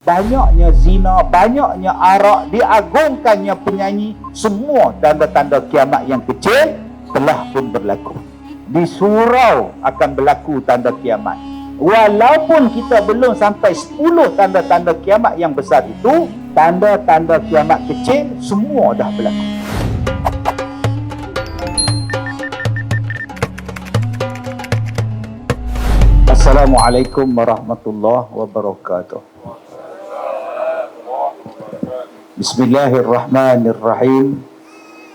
banyaknya zina, banyaknya arak, diagungkannya penyanyi, semua tanda-tanda kiamat yang kecil telah pun berlaku. Di surau akan berlaku tanda kiamat. Walaupun kita belum sampai 10 tanda-tanda kiamat yang besar itu, tanda-tanda kiamat kecil semua dah berlaku. Assalamualaikum warahmatullahi wabarakatuh. Bismillahirrahmanirrahim.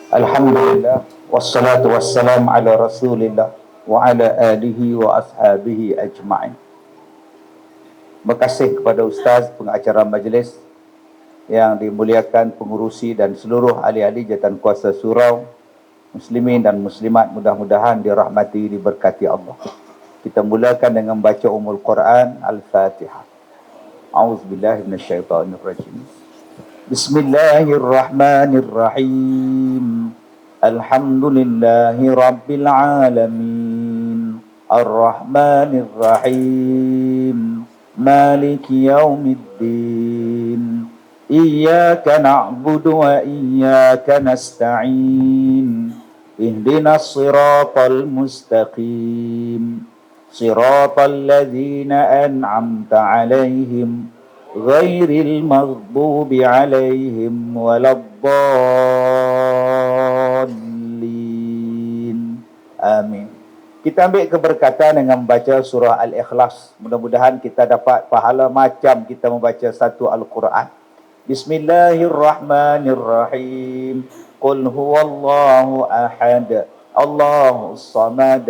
Alhamdulillah wassalatu wassalam ala Rasulillah wa ala alihi wa ashabihi ajma'in. Terima kasih kepada Ustaz pengacara majlis yang dimuliakan, pengurusi dan seluruh ahli-ahli jawatan kuasa surau, muslimin dan muslimat, mudah-mudahan dirahmati, diberkati Allah. Kita mulakan dengan baca Ummul Quran Al-Fatihah. A'udzubillahi minasyaitonirrajim. Bismillahirrahmanirrahim. Alhamdulillahi rabbil alamin. Ar-Rahmanirrahim. Maliki yaumiddin. Iyyaka na'budu wa iyyaka nasta'in. Ihdinas siratal mustaqim. Siratal ladzina an'amta 'alaihim ghairil maghdubi 'alaihim waladdallin. Amin. Kita ambil keberkatan dengan membaca surah Al-Ikhlas. Mudah-mudahan kita dapat pahala macam kita membaca satu Al-Quran. Bismillahirrahmanirrahim. Qul huwallahu ahad. Allahus samad.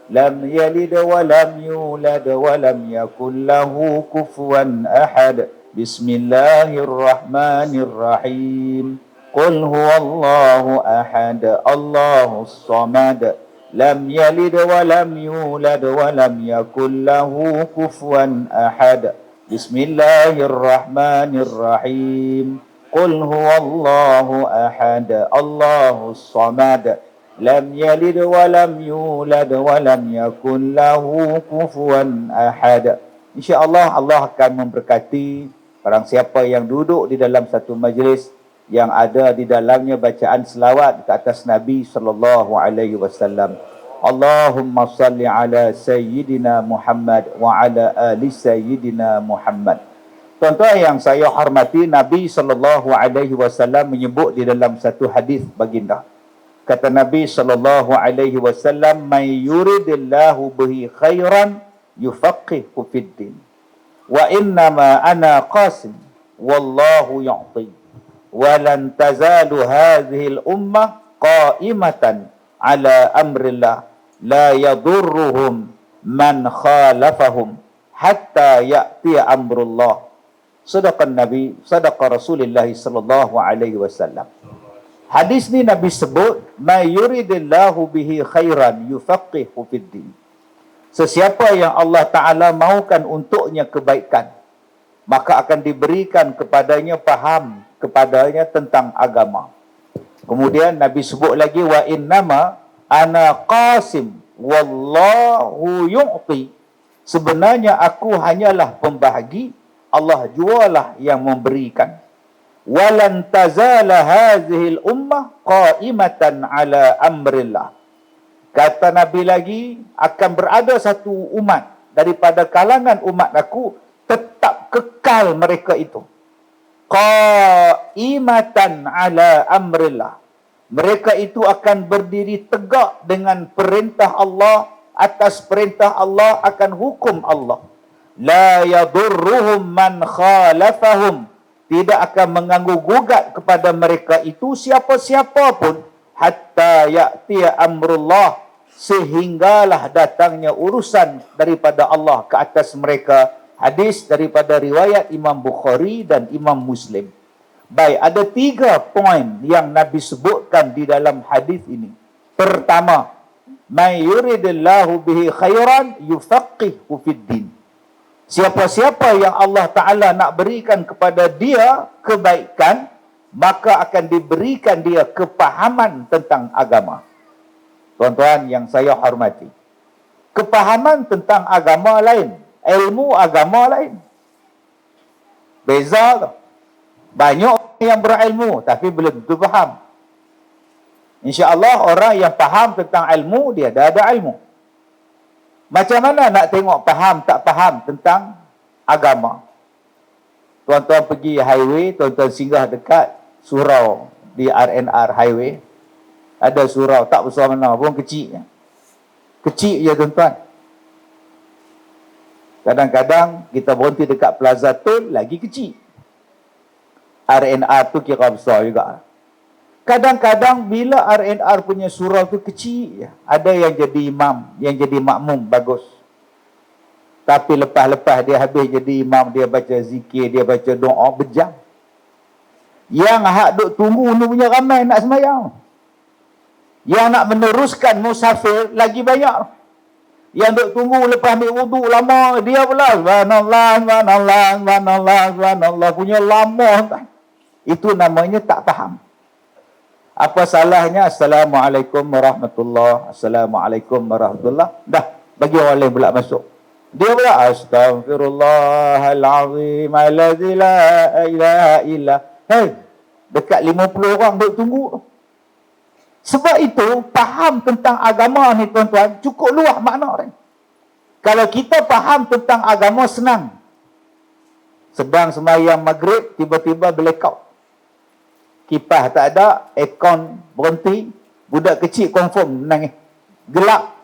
Lam yalid wa lam yulad wa lam yakul lahu kufuwan ahad. Bismillahirrahmanirrahim. Qul huwallahu ahad. Allahus samad. Lam yalid wa lam yulad wa lam yakul lahu kufuwan ahad. Bismillahirrahmanirrahim. Qul huwallahu ahad. Allahus samad. Lam yalid wa lam yulad wa lam yakul lahu kufuwan ahad. InsyaAllah Allah akan memberkati barang siapa yang duduk di dalam satu majlis yang ada di dalamnya bacaan selawat ke atas Nabi sallallahu alaihi wasallam. Allahumma salli ala sayyidina Muhammad wa ala ali sayyidina Muhammad. Tuan-tuan yang saya hormati, Nabi sallallahu alaihi wasallam menyebut di dalam satu hadis baginda. Kata Nabi sallallahu alaihi wasallam, "May yuridillahu bihi khairan yufaqihu fid din. Wa innama ana qasim wallahu yu'ti. Wa lan tazalu hadhihi al-ummah qa'imatan ala amrillah la yadurruhum man khalafahum hatta ya'ti amrullah." Sadaqan Nabi, sadaqa Rasulullah sallallahu alaihi wasallam. Hadis ni Nabi sebut, "May yuridillahu bihi khairan yufaqihu fid din." Sesiapa yang Allah Ta'ala mahukan untuknya kebaikan, maka akan diberikan kepadanya faham kepadanya tentang agama. Kemudian Nabi sebut lagi, "Wa innama ana qasim wallahu yu'ti." Sebenarnya aku hanyalah pembahagi, Allah jualah yang memberikan. Walan tazala hadhil ummah qa'imatan ala amrillah. Kata Nabi lagi, akan berada satu umat daripada kalangan umat aku, tetap kekal mereka itu. Qa'imatan ala amrillah. Mereka itu akan berdiri tegak dengan perintah Allah, atas perintah Allah, akan hukum Allah. La yadurruhum man khalafahum. Tidak akan mengganggu gugat kepada mereka itu siapa-siapa pun, hatta ya'tiya amrullah, sehinggalah datangnya urusan daripada Allah ke atas mereka. Hadis daripada riwayat Imam Bukhari dan Imam Muslim. Baik, ada 3 poin yang Nabi sebutkan di dalam hadis ini. Pertama, may yuridillahu bihi khairan yufaqihu fid din. Siapa-siapa yang Allah Ta'ala nak berikan kepada dia kebaikan, maka akan diberikan dia kepahaman tentang agama. Tuan-tuan yang saya hormati, kepahaman tentang agama lain, ilmu agama lain. Beza tu. Banyak yang berilmu tapi belum tentu faham. InsyaAllah orang yang faham tentang ilmu, dia dah ada ilmu. Macam mana nak tengok faham tak faham tentang agama? Tuan-tuan pergi highway, tuan-tuan singgah dekat surau di RNR highway. Ada surau tak besar mana pun, kecil. Kecil je tuan-tuan. Kadang-kadang kita berhenti dekat Plaza Tol, lagi kecil. RNR tu kira besar juga. Kadang-kadang bila RNR punya surau tu kecil, ada yang jadi imam, yang jadi makmum, bagus. Tapi lepas-lepas dia habis jadi imam, dia baca zikir, dia baca doa, berjam. Yang hak duk tunggu ni punya ramai nak sembahyang. Yang nak meneruskan musafir lagi banyak. Yang duk tunggu lepas ambil wuduk lama, dia pula subhanallah, subhanallah, subhanallah, subhanallah, punya lama. Itu namanya tak faham. Apa salahnya Assalamualaikum warahmatullahi, Assalamualaikum warahmatullahi. Dah, bagi orang lain pula masuk. Dia pula Astaghfirullahalazim alladzi la ilaha illa. Hei, dekat 50 orang duk tunggu. Sebab itu, faham tentang agama ni tuan-tuan, cukup luas makna dia. Kalau kita faham tentang agama, senang. Sedang sembahyang maghrib, tiba-tiba blackout. Kipas tak ada, aircon berhenti, budak kecil confirm menangis. Gelap.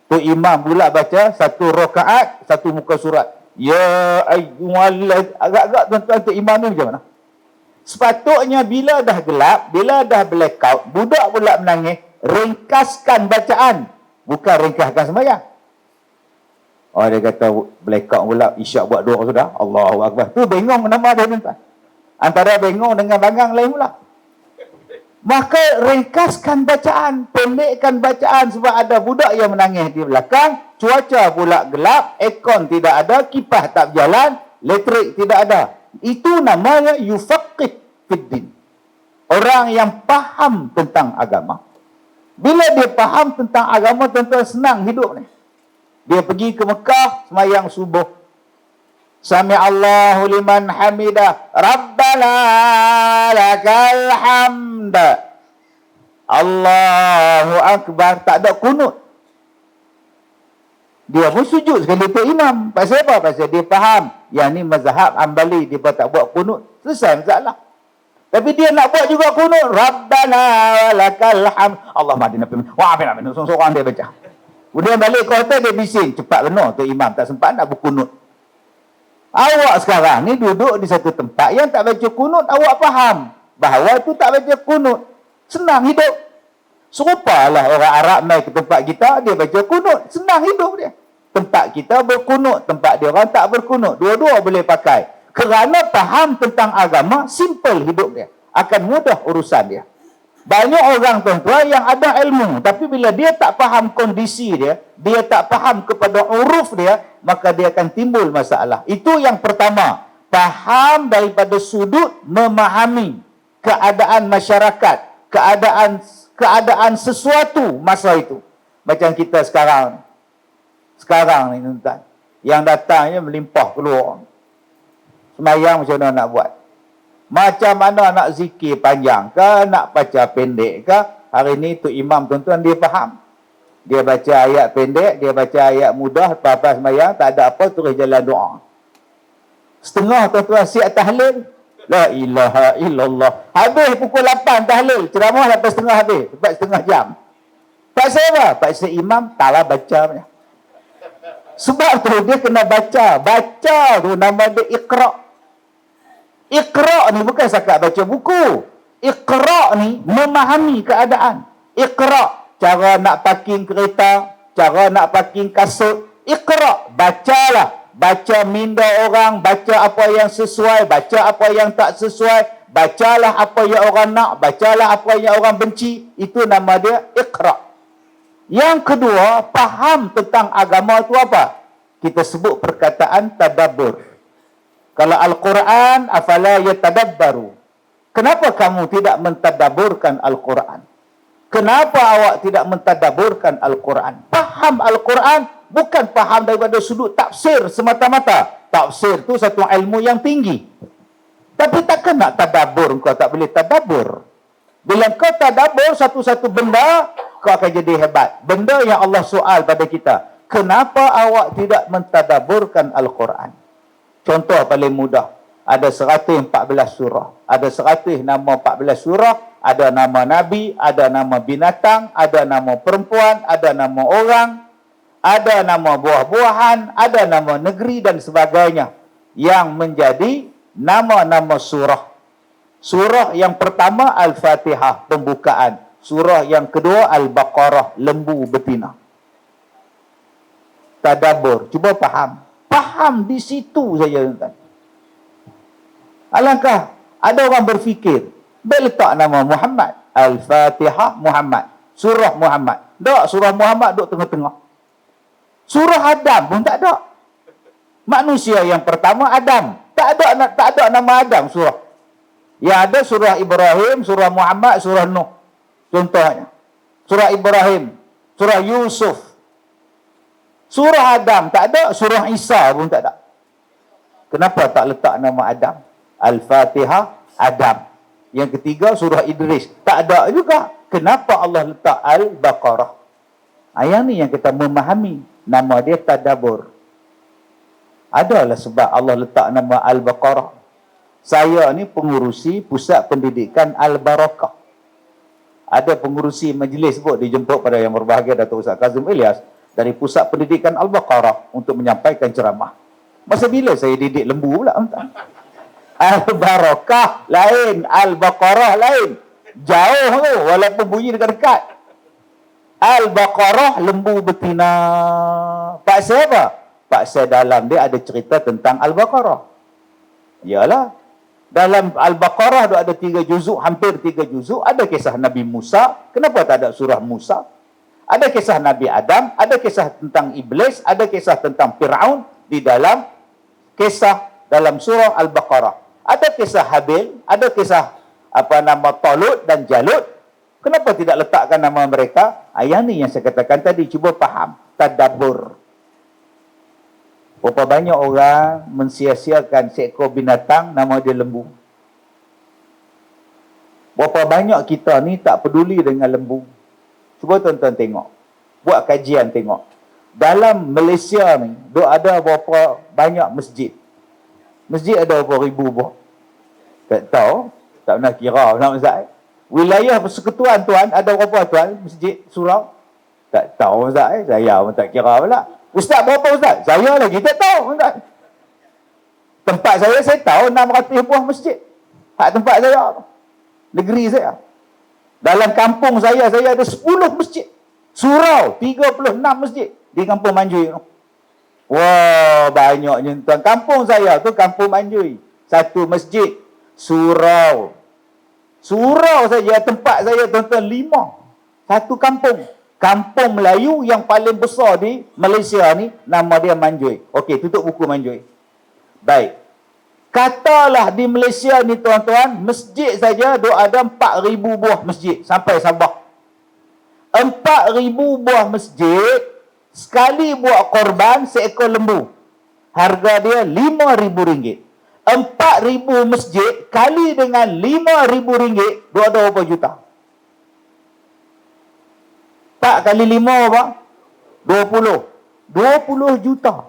Tu imam pula baca satu rakaat, satu muka surat. Ya ayyuhallaz, agak-agak tuan-tuan tu imam ni macam mana? Sepatutnya bila dah gelap, bila dah blackout, budak pula menangis, ringkaskan bacaan, bukan ringkaskan sembahyang. Oh, dia kata blackout pula, isyak buat doa sudah. Allahu Akbar. Tu bengong nama dia tuan-tuan. Antara bengong dengan bangang lain pula. Maka ringkaskan bacaan, pendekkan bacaan, sebab ada budak yang menangis di belakang, cuaca pula gelap, aircon tidak ada, kipas tak berjalan, elektrik tidak ada. Itu namanya yufaqih fiddin. Orang yang faham tentang agama. Bila dia faham tentang agama, tuan-tuan, senang hidup ni. Dia pergi ke Mekah, sembahyang subuh. Sami Allahu liman hamidah. Rabbana lakal hamd. Allahu Akbar. Tak ada kunut. Dia pun sujud sekali tu imam. Pasal apa? Pasal dia faham. Yang ni mazhab Hanbali. Dia tak buat kunut. Selesai masalah. Tapi dia nak buat juga kunut. Rabbana lakal hamd. Allah madina pimin. Wa'afina min. Seorang dia baca. Kemudian balik ke hotel, dia bising. Cepat benar tu imam. Tak sempat nak berkunut. Awak sekarang ni duduk di satu tempat yang tak baca kunut, awak faham bahawa itu tak baca kunut. Senang hidup. Serupalah orang Arab mai ke tempat kita, dia baca kunut. Senang hidup dia. Tempat kita berkunut, tempat dia orang tak berkunut. Dua-dua boleh pakai. Kerana faham tentang agama, simple hidup dia. Akan mudah urusan dia. Banyak orang tuan-tuan yang ada ilmu, tapi bila dia tak faham kondisi dia, dia tak faham kepada uruf dia, maka dia akan timbul masalah. Itu yang pertama. Faham daripada sudut memahami keadaan masyarakat, keadaan sesuatu masa itu. Macam kita sekarang. Sekarang ni tuan-tuan, yang datangnya melimpah keluar. Sembahyang macam mana nak buat? Macam mana nak zikir panjang ke, nak baca pendek ke? Hari ni tu imam tuan-tuan dia faham. Dia baca ayat pendek, dia baca ayat mudah, lepas sembahyang tak ada apa, terus jalan doa. Setengah tuan-tuan siap tahlil. La ilaha illallah. Habis pukul 8 tahlil, ceramah lepas setengah habis, lepas setengah jam. Pasal apa? Pasal imam taklah baca. Sebab tu dia kena baca. Baca tu nama dia Iqra'. Iqra' ni bukan sakat baca buku. Iqra' ni memahami keadaan. Iqra' cara nak parking kereta, cara nak parking kasut. Iqra', bacalah. Baca minda orang, baca apa yang sesuai, baca apa yang tak sesuai. Bacalah apa yang orang nak, bacalah apa yang orang benci. Itu nama dia Iqra'. Yang kedua, faham tentang agama itu apa? Kita sebut perkataan tadabbur. Kalau Al-Quran, afala yatadabbaru. Kenapa kamu tidak mentadabburkan Al-Quran? Kenapa awak tidak mentadabburkan Al-Quran? Faham Al-Quran bukan faham daripada sudut tafsir semata-mata. Tafsir tu satu ilmu yang tinggi. Tapi takkan nak tadabbur, kau tak boleh tadabbur. Bila kau tadabbur satu-satu benda, kau akan jadi hebat. Benda yang Allah soal pada kita, kenapa awak tidak mentadabburkan Al-Quran? Contoh paling mudah, ada 114 surah. Ada 100 nama 14 surah, ada nama Nabi, ada nama binatang, ada nama perempuan, ada nama orang, ada nama buah-buahan, ada nama negeri dan sebagainya. Yang menjadi nama-nama surah. Surah yang pertama Al-Fatihah, pembukaan. Surah yang kedua Al-Baqarah, lembu betina. Tadabbur, cuba faham. Faham di situ saja, tuan. Alangkah ada orang berfikir, baik letak nama Muhammad, Al-Fatihah Muhammad, surah Muhammad. Tak, surah Muhammad duduk tengah-tengah. Surah Adam pun tak ada. Manusia yang pertama Adam. Tak ada nama Adam surah. Yang ada surah Ibrahim, surah Muhammad, surah Nuh. Contohnya. Surah Ibrahim, surah Yusuf. Surah Adam tak ada, surah Isa pun tak ada. Kenapa tak letak nama Adam? Al-Fatihah, Adam. Yang ketiga, surah Idris. Tak ada juga. Kenapa Allah letak Al-Baqarah? Yang ni yang kita memahami. Nama dia tadabbur. Adalah sebab Allah letak nama Al-Baqarah. Saya ni pengurusi Pusat Pendidikan Al-Barakah. Ada pengurusi majlis sebut, dijemput pada yang berbahagia Datuk Ustaz Kazim Ilyas dari Pusat Pendidikan Al-Baqarah untuk menyampaikan ceramah. Masa bila saya didik lembu pula? Al-Barakah lain, Al-Baqarah lain. Jauh tu, walaupun bunyi dekat-dekat. Al-Baqarah, lembu betina. Paksa apa? Paksa dalam dia ada cerita tentang Al-Baqarah. Yalah. Dalam Al-Baqarah ada 3 juzuk, hampir 3 juzuk. Ada kisah Nabi Musa. Kenapa tak ada surah Musa? Ada kisah Nabi Adam. Ada kisah tentang Iblis. Ada kisah tentang Fir'aun. Di dalam kisah dalam surah Al-Baqarah. Ada kisah Habil. Ada kisah Talut dan Jalut. Kenapa tidak letakkan nama mereka? Ayat ni yang saya katakan tadi. Cuba faham. Tadabbur. Berapa banyak orang mensia-siakan seekor binatang nama dia lembu. Berapa banyak kita ni tak peduli dengan lembu. Cuba tuan-tuan tengok. Buat kajian tengok. Dalam Malaysia ni, ada berapa banyak masjid. Masjid ada berapa ribu buah. Tak tahu. Tak pernah kira. Wilayah persekutuan tuan, ada berapa tuan? Masjid, surau? Tak tahu Ustaz. Saya pun tak kira pula. Ustaz berapa Ustaz? Saya lagi tak tahu Ustaz. Tempat saya tahu 600 buah masjid. Hak tempat saya. Negeri saya. Dalam kampung saya ada 10 masjid. Surau, 36 masjid. Di kampung Manjui. Wah, banyaknya tuan. Kampung saya tu kampung Manjui. 1 masjid. Surau. Surau saja tempat saya tuan-tuan 5. 1 kampung. Kampung Melayu yang paling besar di Malaysia ni, nama dia Manjui. Okey, tutup buku Manjui. Baik. Katalah di Malaysia ni tuan-tuan, masjid saja ada 4,000 buah masjid sampai Sabah. 4,000 buah masjid, sekali buat korban seekor lembu. Harga dia RM5,000. 4,000 masjid kali dengan RM5,000, ada berapa juta? 4 kali 5 apa? 20. 20 juta.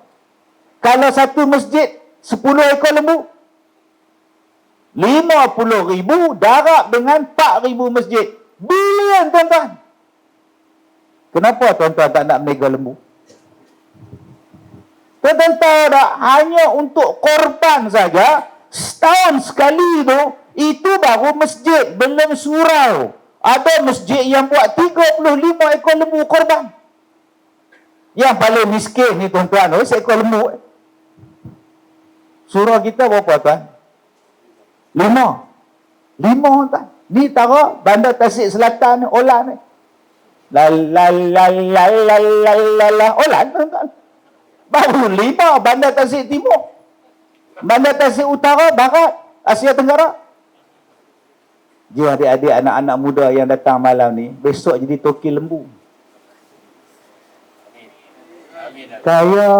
Kalau satu masjid 10 ekor lembu, 50,000 darab dengan 4,000 masjid. Bilion tuan-tuan. Kenapa tuan-tuan tak nak mega lembu? Tuan-tuan tahu tak? Hanya untuk korban saja, setahun sekali tu, itu baru masjid, belum surau. Ada masjid yang buat 35 ekor lembu korban. Yang paling miskin ni tuan-tuan, seekor lembu. Surau kita berapa tuan? 5 tuan. Ni tara Bandar Tasik Selatan ni, Olan ni. Olan tuan-tuan. Baru 5 Bandar Tasik Timur. Bandar Tasik Utara, Barat, Asia Tenggara. Jom adik-adik anak-anak muda yang datang malam ni, besok jadi toki lembu. Kaya.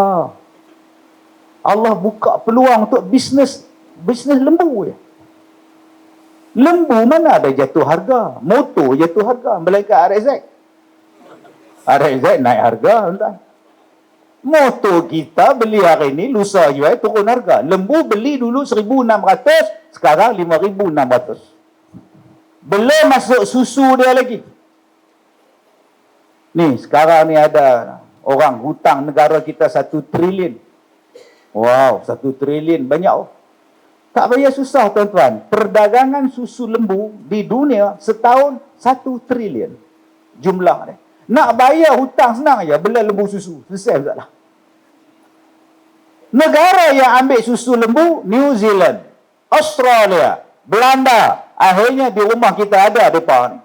Allah buka peluang untuk bisnes lembu je. Lembu mana ada jatuh harga? Motor jatuh harga. Melainkan RXZ. RXZ naik harga, tuan. Motor kita beli hari ni, lusa jual, turun harga. Lembu beli dulu 1,600, sekarang 5,600. Belum masuk susu dia lagi. Ni, sekarang ni ada orang hutang negara kita 1 trilion. Wow, 1 trilion. Banyak. Tak payah susah, tuan-tuan. Perdagangan susu lembu di dunia setahun 1 trilion. Jumlah dia. Nak bayar hutang senang aja, beli lembu susu. Selesai tak. Negara yang ambil susu lembu, New Zealand, Australia, Belanda. Akhirnya di rumah kita ada depan ni.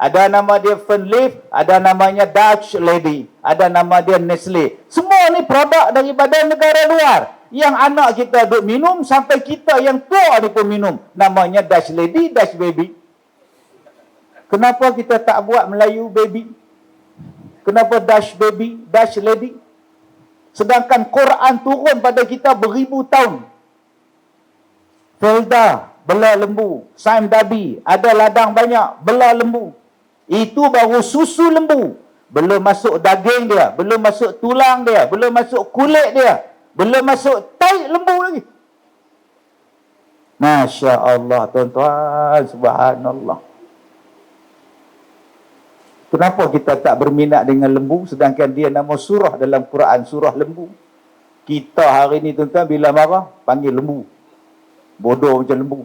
Ada nama dia Fernleaf, ada namanya Dutch Lady, ada nama dia Nestle. Semua ni produk daripada negara luar. Yang anak kita duk minum, sampai kita yang tua ni pun minum. Namanya Dutch Lady, Dutch Baby. Kenapa kita tak buat Melayu Baby? Kenapa Dutch Baby, Dutch Lady? Sedangkan Quran turun pada kita beribu tahun. Felda, bela lembu. Saim Dabi, ada ladang banyak, bela lembu. Itu baru susu lembu. Belum masuk daging dia, belum masuk tulang dia, belum masuk kulit dia, belum masuk tai lembu lagi. Masya Allah, tuan-tuan, subhanallah. Kenapa kita tak berminat dengan lembu, sedangkan dia nama surah dalam Quran, surah lembu. Kita hari ni, tuan-tuan, bila marah, panggil lembu. Bodoh macam lembu.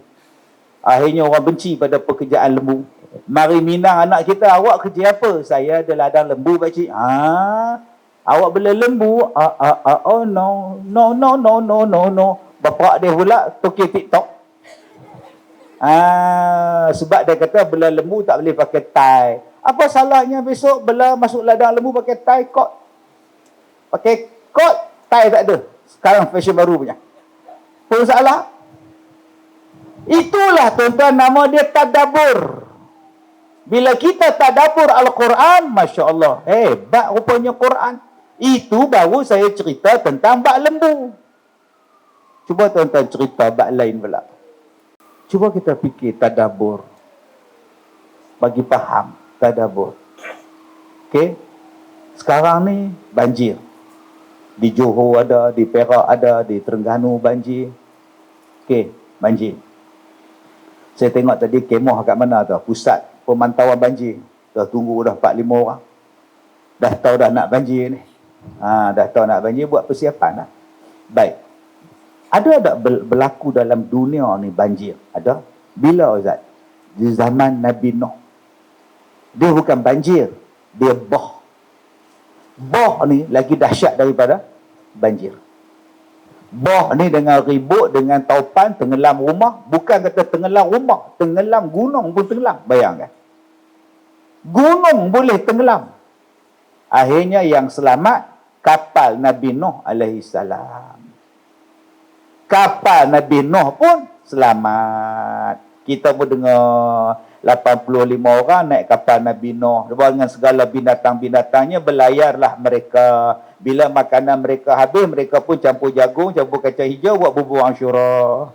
Akhirnya orang benci pada pekerjaan lembu. Mari minang anak kita, awak kerja apa? Saya ada ladang lembu, pakcik. Awak bela lembu? Oh no. Bapak dia pula tokey TikTok. Sebab dia kata bela lembu tak boleh pakai tie. Apa salahnya besok bela masuk ladang lembu pakai tie coat? Pakai coat, tie tak ada. Sekarang fashion baru punya. Apa salah? Itulah, tuan-tuan, nama dia tadabbur. Bila kita tadabbur Al-Quran, Masya Allah, hebat rupanya Quran. Itu baru saya cerita tentang bak lembu. Cuba tuan-tuan cerita bak lain pula. Cuba kita fikir tadabbur. Bagi faham tadabbur. Okey. Sekarang ni banjir. Di Johor ada, di Perak ada, di Terengganu banjir. Okey, banjir. Saya tengok tadi kemah kat mana tu? Pusat pemantauan banjir. Dah tunggu dah 4-5 orang. Dah tahu dah nak banjir ni. Dah tahu nak banjir, buat persiapan lah. Baik. Ada tak berlaku dalam dunia ni banjir? Ada. Bila Ustaz? Di zaman Nabi Nuh. Dia bukan banjir. Dia bah. Bah ni lagi dahsyat daripada banjir. Bah ni dengan ribut, dengan taupan, tenggelam rumah. Bukan kata tenggelam rumah, tenggelam gunung pun tenggelam. Bayangkan. Gunung boleh tenggelam. Akhirnya yang selamat, kapal Nabi Nuh AS. Kapal Nabi Nuh pun selamat. Kita pun dengar 85 orang naik kapal Nabi Nuh. Dengan segala binatang-binatangnya, berlayarlah mereka. Bila makanan mereka habis, mereka pun campur jagung, campur kacang hijau, buat bubur Ashura.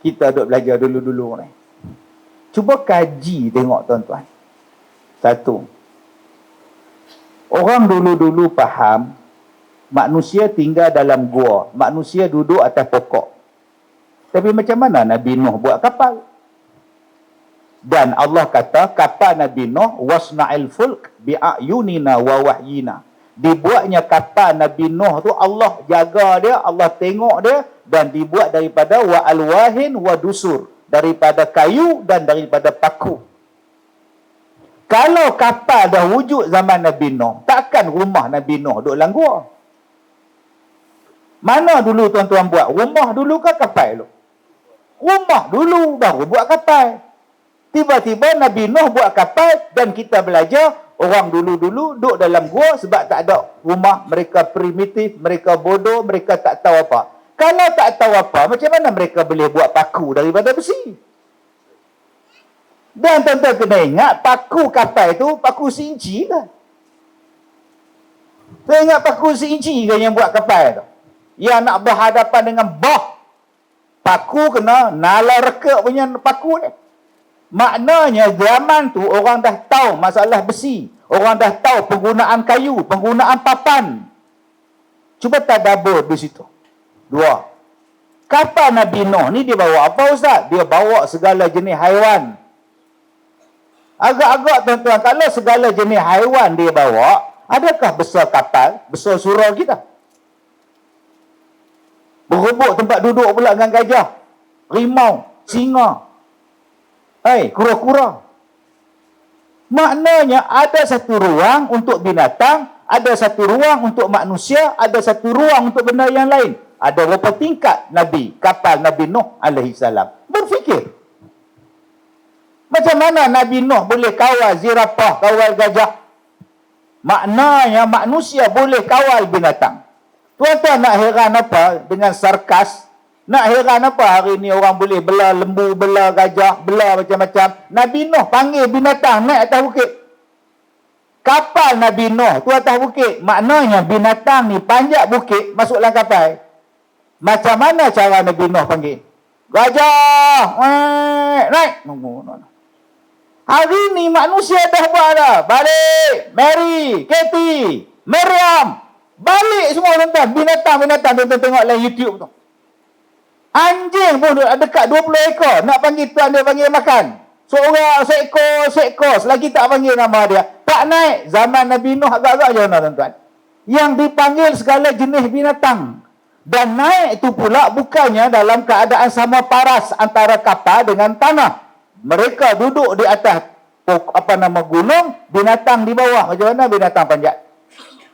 Kita duk belajar dulu-dulu ni. Cuba kaji tengok, tuan-tuan. Satu. Orang dulu-dulu faham, manusia tinggal dalam gua. Manusia duduk atas pokok. Tapi macam mana Nabi Nuh buat kapal? Dan Allah kata, kapal Nabi Nuh, wasna'il fulk bi'ayunina wa wahyina. Dibuatnya kapal Nabi Nuh tu, Allah jaga dia, Allah tengok dia, dan dibuat daripada wa alwahin wa dusur, daripada kayu dan daripada paku. Kalau kapal dah wujud zaman Nabi Nuh, takkan rumah Nabi Nuh duduk dalam gua. Mana dulu tuan-tuan buat? Rumah dulu ke kapal dulu? Rumah dulu baru buat kapal. Tiba-tiba Nabi Nuh buat kapal, dan kita belajar orang dulu-dulu duduk dalam gua sebab tak ada rumah. Mereka primitif, mereka bodoh, mereka tak tahu apa. Kalau tak tahu apa, macam mana mereka boleh buat paku daripada besi? Dan tuan-tuan kena ingat, paku kapal itu paku seinci kan? Tuan ingat paku seinci kan yang buat kapal tu? Yang nak berhadapan dengan bah. Paku kena nalar reka punya paku ni. Maknanya zaman tu orang dah tahu masalah besi. Orang dah tahu penggunaan kayu, penggunaan papan. Cuba tadabbur di situ. 2. Kapal Nabi Nuh ni dia bawa apa Ustaz? Dia bawa segala jenis haiwan. Agak-agak tuan-tuan, kalau segala jenis haiwan dia bawa, adakah besar kapal, besar surau kita? Berebut tempat duduk pula dengan gajah, rimau, singa, kura-kura. Maknanya ada satu ruang untuk binatang, ada satu ruang untuk manusia, ada satu ruang untuk benda yang lain. Ada berapa tingkat Nabi, kapal Nabi Nuh alaihi salam. Berfikir. Macam mana Nabi Nuh boleh kawal zirafah, kawal gajah? Maknanya manusia boleh kawal binatang. Tuan-tuan nak heran apa dengan sarkas? Nak heran apa hari ni orang boleh bela lembu, bela gajah, bela macam-macam. Nabi Nuh panggil binatang naik atas bukit. Kapal Nabi Nuh tu atas bukit. Maknanya binatang ni panjat bukit masuk dalam kapal. Macam mana cara Nabi Nuh panggil? Gajah! Naik! Hari ni manusia dah buat dah. Balik! Mary! Katie! Miriam! Balik semua tuan-tuan. Binatang-binatang tuan-tuan tengok dalam YouTube tu. Anjing pun dekat 20 ekor. Nak panggil tuan dia panggil makan. Seorang, seekor. Selagi tak panggil nama dia. Tak naik. Zaman Nabi Nuh agak-agak je tuan-tuan. Yang dipanggil segala jenis binatang. Dan naik itu pula bukannya dalam keadaan sama paras antara kapal dengan tanah. Mereka duduk di atas gunung, binatang di bawah. Macam mana binatang panjat?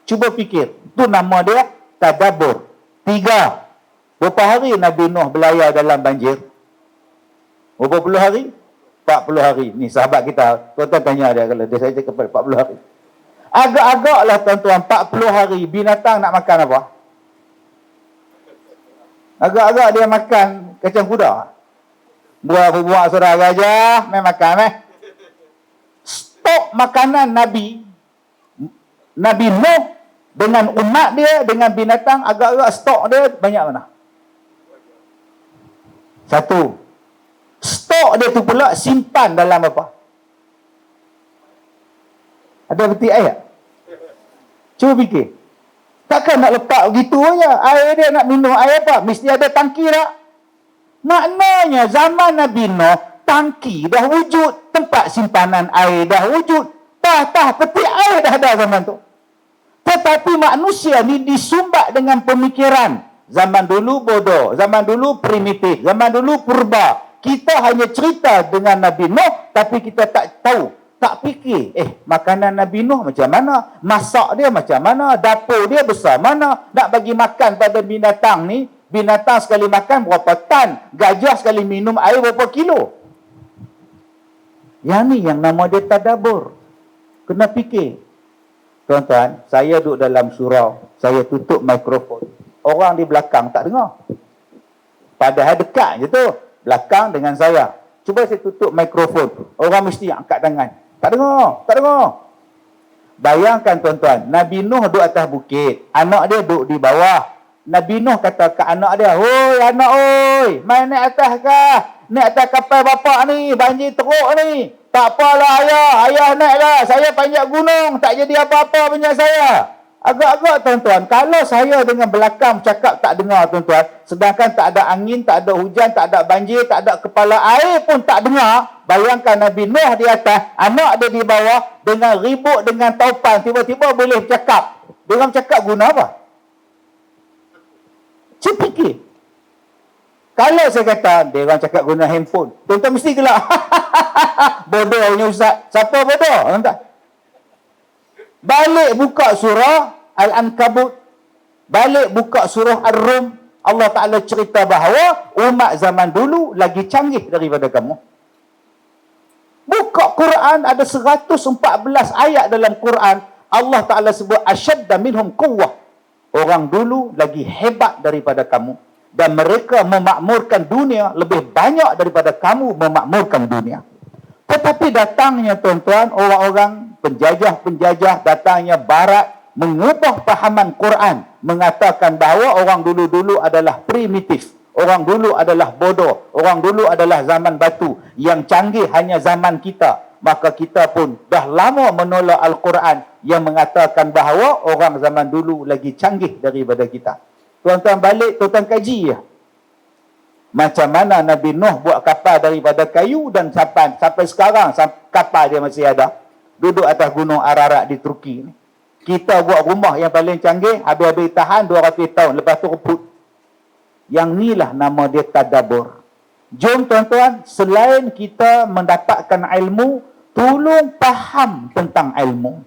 Cuba fikir. Itu nama dia tadabbur. 3. Berapa hari Nabi Nuh berlayar dalam banjir? Berapa puluh hari? 40 hari. Ni sahabat kita. Tuan-tuan tanya dia kalau dia saya cakap 40 hari. Agak-agaklah tuan-tuan 40 hari binatang nak makan apa? Agak-agak dia makan kacang kuda. Buah-buah surah gajah, main makan Stok makanan Nabi Nuh dengan umat dia, dengan binatang, agak-agak stok dia banyak mana? 1. Stok dia tu pula simpan dalam apa? Ada peti air? Cuba fikir. Takkan nak letak begitu aja. Air dia nak minum air apa? Mesti ada tangki tak? Maknanya zaman Nabi Nuh, tangki dah wujud, tempat simpanan air dah wujud, peti air dah ada zaman tu. Tetapi manusia ni disumbat dengan pemikiran. Zaman dulu bodoh, zaman dulu primitif, zaman dulu purba. Kita hanya cerita dengan Nabi Nuh, tapi kita tak tahu, tak fikir, makanan Nabi Nuh macam mana? Masak dia macam mana? Dapur dia besar mana? Nak bagi makan pada binatang ni, binatang sekali makan berapa tan? Gajah sekali minum air berapa kilo? Yang ni yang nama dia tadabbur. Kena fikir. Tuan-tuan, saya duduk dalam surau, saya tutup mikrofon. Orang di belakang tak dengar. Padahal dekat je tu, belakang dengan saya. Cuba saya tutup mikrofon. Orang mesti angkat tangan. Tak dengar. Bayangkan tuan-tuan, Nabi Nuh duduk atas bukit, anak dia duduk di bawah. Nabi Nuh kata ke anak dia, "Hoi anak oi, main naik atas kah? Naik atas kapal bapak ni, banjir teruk ni. Tak apalah ayah naiklah. Saya panjat gunung, tak jadi apa-apa punya saya." Agak-agak tuan-tuan, kalau saya dengan belakang cakap tak dengar tuan-tuan, sedangkan tak ada angin, tak ada hujan, tak ada banjir, tak ada kepala air pun tak dengar, bayangkan Nabi Nuh di atas, anak dia di bawah, dengan ribut, dengan taupan, tiba-tiba boleh cakap. Dia orang cakap guna apa? Cuba fikir. Kalau saya kata, dia orang cakap guna handphone, tuan-tuan mesti gelak. Bodohnya Ustaz. Siapa bodoh? Tuan-tuan. Balik buka surah Al-Ankabut. Balik buka surah Ar-Rum. Allah Ta'ala cerita bahawa umat zaman dulu lagi canggih daripada kamu. Buka Quran, ada 114 ayat dalam Quran. Allah Ta'ala sebut asyadda minhum quwwah. Orang dulu lagi hebat daripada kamu. Dan mereka memakmurkan dunia lebih banyak daripada kamu memakmurkan dunia. Tetapi datangnya tuan-tuan, orang-orang penjajah-penjajah, datangnya barat, mengubah fahaman Quran, mengatakan bahawa orang dulu-dulu adalah primitif. Orang dulu adalah bodoh. Orang dulu adalah zaman batu. Yang canggih hanya zaman kita. Maka kita pun dah lama menolak Al-Quran yang mengatakan bahawa orang zaman dulu lagi canggih daripada kita. Tuan-tuan balik, tuan-tuan kaji ya. Macam mana Nabi Nuh buat kapal daripada kayu dan sampai sekarang kapal dia masih ada. Duduk atas gunung Ararat di Turki ni. Kita buat rumah yang paling canggih, habis-habis tahan 200 tahun, lepas tu reput. Yang ni lah nama dia tadabbur. Jom tuan-tuan, selain kita mendapatkan ilmu, tolong faham tentang ilmu.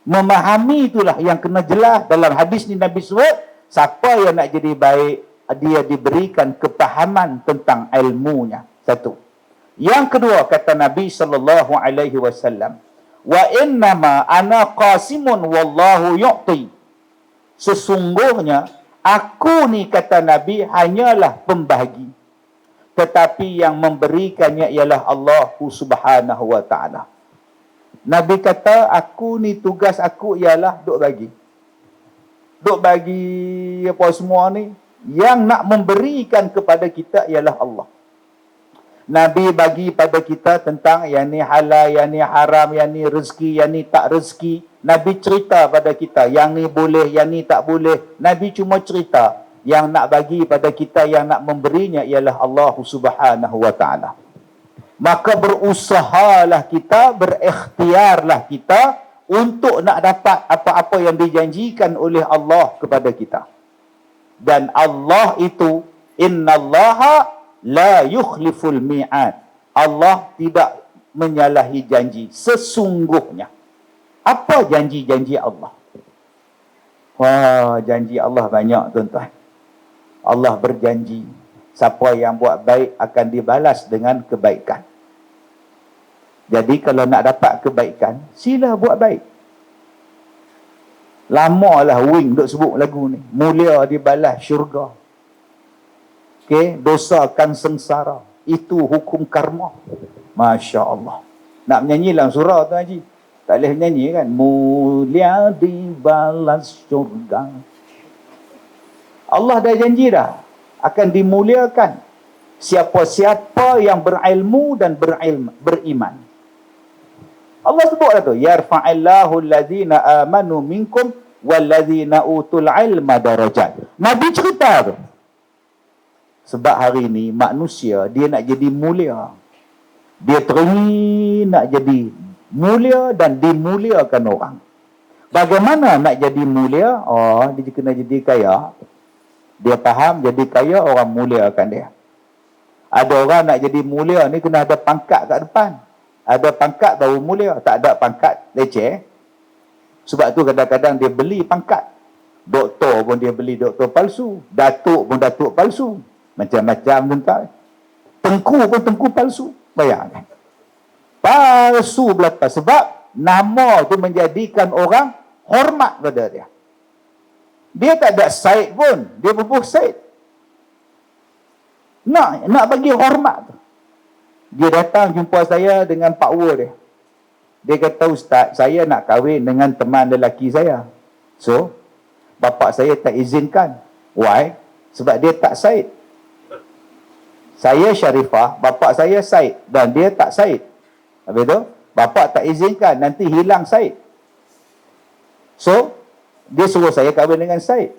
Memahami itulah yang kena jelas. Dalam hadis ni Nabi sebut, siapa yang nak jadi baik, dia diberikan kepahaman tentang ilmunya. Satu. Yang kedua, kata Nabi SAW, wa innama ana qasimun wallahu yu'ti. Sesungguhnya aku ni, kata Nabi, hanyalah pembahagi. Tetapi yang memberikannya ialah Allah Subhanahu wa ta'ala. Nabi kata, aku ni tugas aku ialah duk bagi. Duk bagi apa semua ni. Yang nak memberikan kepada kita ialah Allah. Nabi bagi pada kita tentang yang ni halal, yang ni haram, yang ni rezeki, yang ni tak rezeki. Nabi cerita pada kita, yang ni boleh, yang ni tak boleh. Nabi cuma cerita. Yang nak bagi pada kita, yang nak memberinya ialah Allah Subhanahu wa ta'ala. Maka berusahalah kita, berikhtiarlah kita untuk nak dapat apa-apa yang dijanjikan oleh Allah kepada kita. Dan Allah itu, innallaha la yukhliful mi'ad. Allah tidak menyalahi janji. Sesungguhnya. Apa janji-janji Allah? Wah, janji Allah banyak, tuan-tuan. Allah berjanji, siapa yang buat baik akan dibalas dengan kebaikan. Jadi kalau nak dapat kebaikan, sila buat baik. Lamalah Wing duk sebut lagu ni. Mulia dibalas syurga. Okey, dosa akan sengsara. Itu hukum karma. Masya Allah. Nak menyanyi dalam surah tu Haji. Tak boleh menyanyi kan? Mulia dibalas syurga. Allah dah janji dah. Akan dimuliakan siapa-siapa yang berilmu dan beriman. Allah sebut dah tu. Yarfa'illahu alladhina amanu minkum walladhina utul ilma darajat. Nabi cerita tu. Sebab hari ni manusia dia nak jadi mulia. Dia teringin nak jadi mulia dan dimuliakan orang. Bagaimana nak jadi mulia? Oh, dia kena jadi kaya. Dia faham jadi kaya, orang muliakan dia. Ada orang nak jadi mulia ni kena ada pangkat kat depan. Ada pangkat baru mulia. Tak ada pangkat, leceh. Sebab tu kadang-kadang dia beli pangkat. Doktor pun dia beli doktor palsu. Datuk pun datuk palsu. Macam-macam tuan-tuan. Tengku pun tengku palsu. Bayangkan. Palsu belaka. Sebab nama tu menjadikan orang hormat pada dia. Dia tak ada Said pun. Dia berbuh Said. Nak bagi hormat tu. Dia datang jumpa saya dengan Pak Wu dia. Dia kata, Ustaz, saya nak kahwin dengan teman lelaki saya. So, bapa saya tak izinkan. Why? Sebab dia tak Said. Saya Syarifah, bapa saya Said. Dan dia tak Said. Habis tu, bapa tak izinkan. Nanti hilang Said. So, dia suruh saya kahwin dengan Said.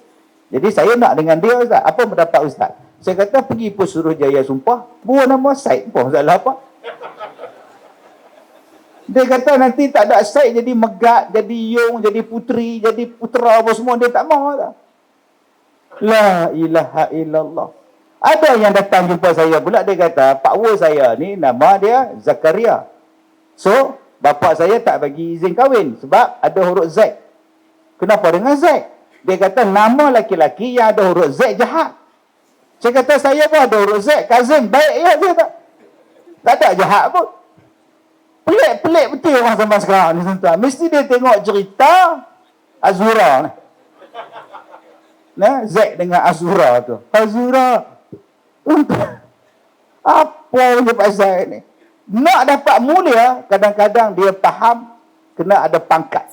Jadi saya nak dengan dia, Ustaz. Apa pendapat Ustaz? Saya kata pergi Pesuruhjaya sumpah. Buat nama Said pun. Salah apa? Dia kata nanti tak ada Said jadi Megat, jadi Yung, jadi Puteri, jadi Putera apa semua. Dia tak mahu. La ilaha illallah. Ada yang datang jumpa saya pula. Dia kata Pak Wu saya ni nama dia Zakaria. So bapa saya tak bagi izin kahwin. Sebab ada huruf Z. Kenapa dengan Z? Dia kata nama laki-laki yang ada huruf Z jahat. Saya kata saya pun ada huruf Z. Kazim baik ya. Saya tak ada jahat pun. Pelik-pelik betul orang zaman sekarang ni tuan-tuan. Mesti dia tengok cerita Azura ni. Nah, Z dengan Azura tu. Azura. Apa yang pasal ni? Nak dapat mulia, kadang-kadang dia faham kena ada pangkat.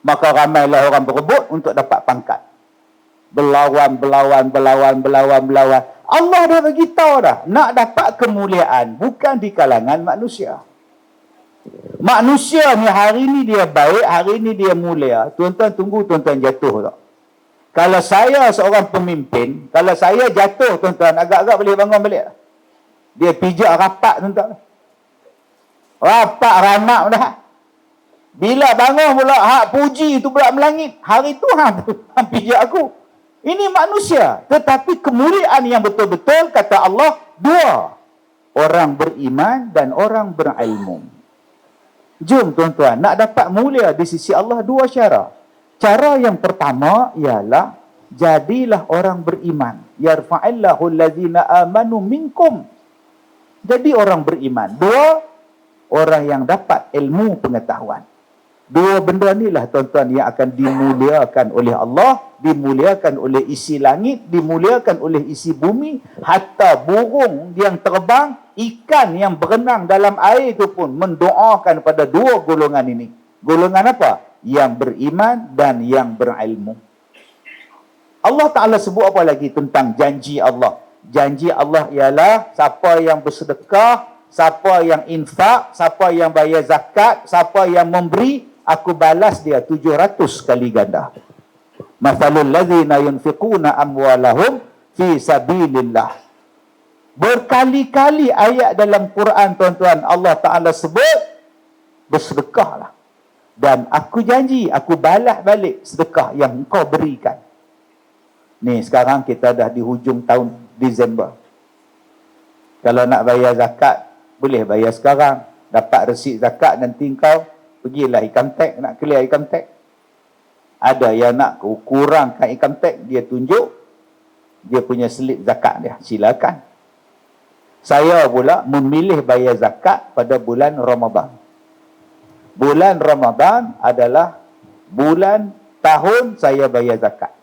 Maka ramailah orang berebut untuk dapat pangkat. Berlawan. Allah dah bagi tahu dah, nak dapat kemuliaan bukan di kalangan manusia. Manusia ni hari ni dia baik, hari ni dia mulia. Tuan-tuan tunggu tuan-tuan jatuh tak? Kalau saya seorang pemimpin, kalau saya jatuh tuan-tuan, agak-agak boleh bangun balik. Dia pijak rapat tuan-tuan. Rapat ranak dah. Bila bangun pula, hak puji tu pula melangit. Hari tu hang pijak aku. Ini manusia. Tetapi kemuliaan yang betul-betul, kata Allah, dua. Orang beriman dan orang berilmu. Jom tuan-tuan, nak dapat mulia di sisi Allah, dua cara. Cara yang pertama ialah, jadilah orang beriman. Yarfa'illahu allazina amanu minkum. Jadi orang beriman. Dua, orang yang dapat ilmu pengetahuan. Dua benda inilah tuan-tuan yang akan dimuliakan oleh Allah, dimuliakan oleh isi langit, dimuliakan oleh isi bumi, hatta burung yang terbang, ikan yang berenang dalam air itu pun mendoakan pada dua golongan ini. Golongan apa? Yang beriman dan yang berilmu. Allah Ta'ala sebut apa lagi tentang janji Allah? Janji Allah ialah siapa yang bersedekah, siapa yang infak, siapa yang bayar zakat, siapa yang memberi, aku balas dia 700 kali ganda. Mathalul ladzina yunfiquna amwalahum fi sabilillah. Berkali-kali ayat dalam Quran tuan-tuan, Allah Ta'ala sebut bersedekahlah. Dan aku janji, aku balas balik sedekah yang engkau berikan. Ni sekarang kita dah di hujung tahun Disember. Kalau nak bayar zakat, boleh bayar sekarang. Dapat resit zakat, nanti engkau pergilah income tax, nak clear income tax. Ada yang nak kurangkan income tax, dia tunjuk dia punya slip zakat dia, silakan. Saya pula memilih bayar zakat pada bulan Ramadan. Bulan Ramadan adalah bulan tahun saya bayar zakat.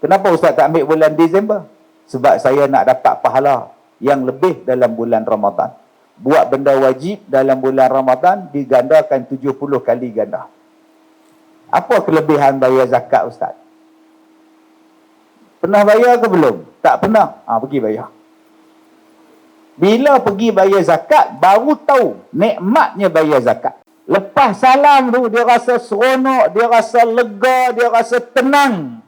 Kenapa Ustaz tak ambil bulan Disember? Sebab saya nak dapat pahala yang lebih dalam bulan Ramadan. Buat benda wajib dalam bulan Ramadan digandakan 70 kali ganda. Apa kelebihan bayar zakat Ustaz? Pernah bayar ke belum? Tak pernah. Pergi bayar. Bila pergi bayar zakat, baru tahu nikmatnya bayar zakat. Lepas salam tu, dia rasa seronok, dia rasa lega, dia rasa tenang.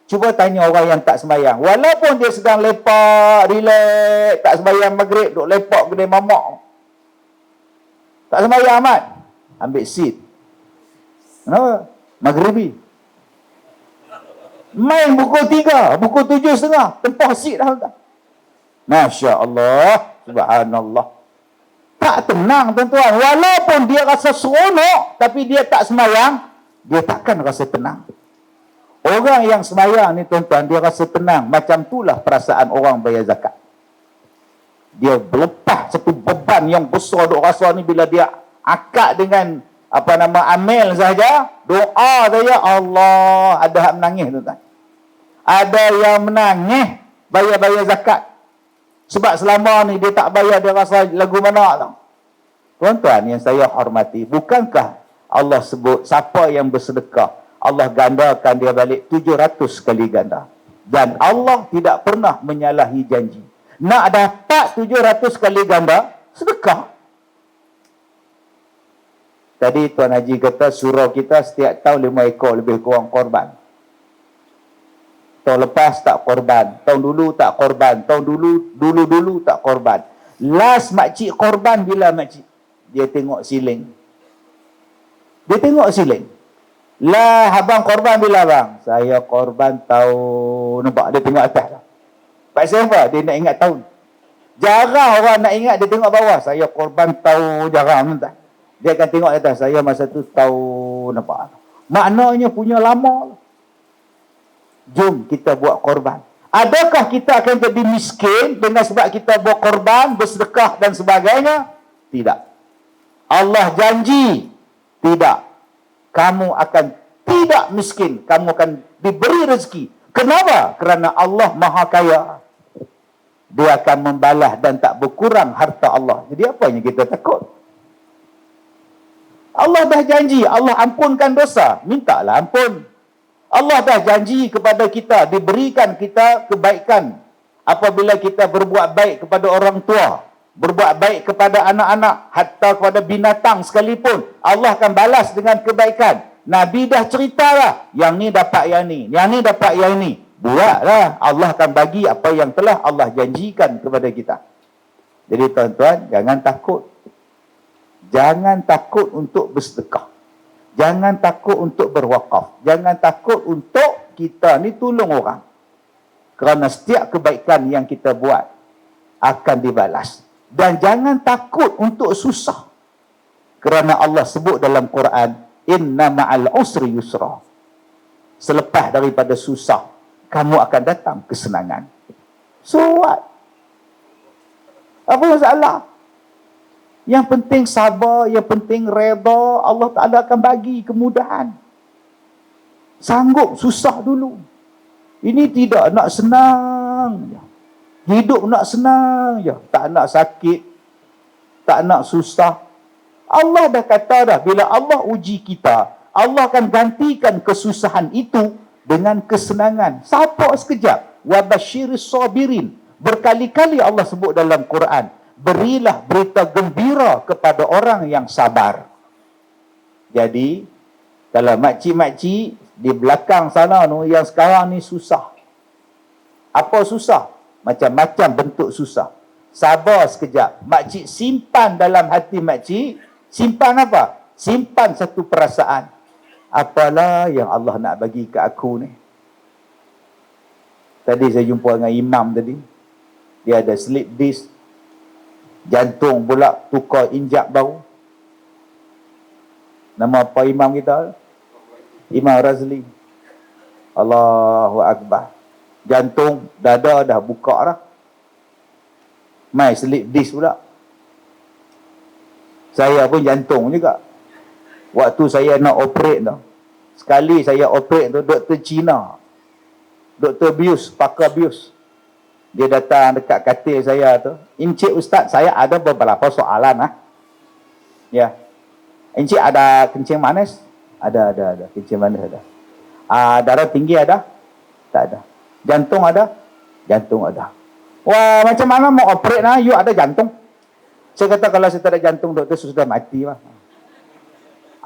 Cuba tanya orang yang tak sembahyang. Walaupun dia sedang lepak, relax, tak sembahyang maghrib, duk lepak kedai mamak. Tak sembahyang amat. Ambil seat. Kenapa? Maghribi. Main pukul 3, pukul 7.30. Tempah seat dah. Masya Allah. Subhanallah. Tak tenang tuan-tuan. Walaupun dia rasa seronok, tapi dia tak sembahyang, dia takkan rasa tenang. Orang yang sembahyang ni tuan-tuan, dia rasa tenang. Macam itulah perasaan orang bayar zakat. Dia berlepas satu beban yang besar duk rasa ni bila dia akad dengan amil saja, doa saja, Allah, ada hak menangis tuan-tuan. Ada yang menangis bayar-bayar zakat. Sebab selama ni dia tak bayar, dia rasa lagu mana tau. Tuan-tuan yang saya hormati, bukankah Allah sebut siapa yang bersedekah, Allah gandakan dia balik 700 kali ganda. Dan Allah tidak pernah menyalahi janji. Nak dapat 700 kali ganda, sedekah. Tadi Tuan Haji kata surau kita setiap tahun 5 ekor lebih kurang korban. Tahun lepas tak korban, tahun dulu tak korban, tahun dulu tak korban. Last makcik korban bila makcik? Dia tengok siling. Dia tengok siling. Lah, abang korban bila bang? Saya korban tahun, nampak dia tengok atas. Pasal apa? Dia nak ingat tahun. Jarang orang nak ingat, dia tengok bawah. Saya korban tahun, jarang. Dia akan tengok atas. Saya masa tu tahun, nampak. Maknanya punya lama. Jom kita buat korban. Adakah kita akan jadi miskin dengan sebab kita buat korban, bersedekah dan sebagainya? Tidak. Allah janji, tidak. Kamu akan tidak miskin. Kamu akan diberi rezeki. Kenapa? Kerana Allah Maha Kaya. Dia akan membalas dan tak berkurang harta Allah. Jadi apa yang kita takut? Allah dah janji. Allah ampunkan dosa. Mintalah ampun. Allah dah janji kepada kita, diberikan kita kebaikan apabila kita berbuat baik kepada orang tua, berbuat baik kepada anak-anak, hatta kepada binatang sekalipun. Allah akan balas dengan kebaikan. Nabi dah cerita lah, yang ni dapat yang ni, yang ni dapat yang ni. Buatlah, Allah akan bagi apa yang telah Allah janjikan kepada kita. Jadi tuan-tuan, jangan takut. Jangan takut untuk bersedekah. Jangan takut untuk berwakaf. Jangan takut untuk kita ni tolong orang. Kerana setiap kebaikan yang kita buat akan dibalas. Dan jangan takut untuk susah. Kerana Allah sebut dalam Quran, inna ma'al usri yusra. Selepas daripada susah, kamu akan datang kesenangan. So what? Apa masalah? Yang penting sabar, yang penting reda, Allah Ta'ala akan bagi kemudahan. Sanggup susah dulu. Ini tidak nak senang. Hidup nak senang je. Tak nak sakit, tak nak susah. Allah dah kata dah, bila Allah uji kita, Allah akan gantikan kesusahan itu dengan kesenangan. Sabar sekejap. Wa basyiris sabirin. Berkali-kali Allah sebut dalam Quran, berilah berita gembira kepada orang yang sabar. Jadi, kalau makcik-makcik di belakang sana tu, yang sekarang ni susah. Apa susah? Macam-macam bentuk susah. Sabar sekejap. Makcik simpan dalam hati makcik. Simpan apa? Simpan satu perasaan. Apalah yang Allah nak bagi ke aku ni. Tadi saya jumpa dengan imam tadi. Dia ada slip disc. Jantung pula tukar injak baru. Nama apa imam kita? Imam Razli. Allahu Akbar. Jantung, dada dah buka dah. Mai slip disc pula. Saya pun jantung juga. Waktu saya nak operate tu, sekali saya operate tu, doktor Cina, Dr. Bius, pakar Bius, dia datang dekat katil saya tu. Encik Ustaz, saya ada beberapa soalan lah. Ya. Encik ada kencing manis? Ada. Kencing manis ada. Darah tinggi ada? Tak ada. Jantung ada? Jantung ada. Wah, macam mana mau operate lah? You ada jantung? Saya kata kalau saya tak ada jantung, doktor sudah mati lah.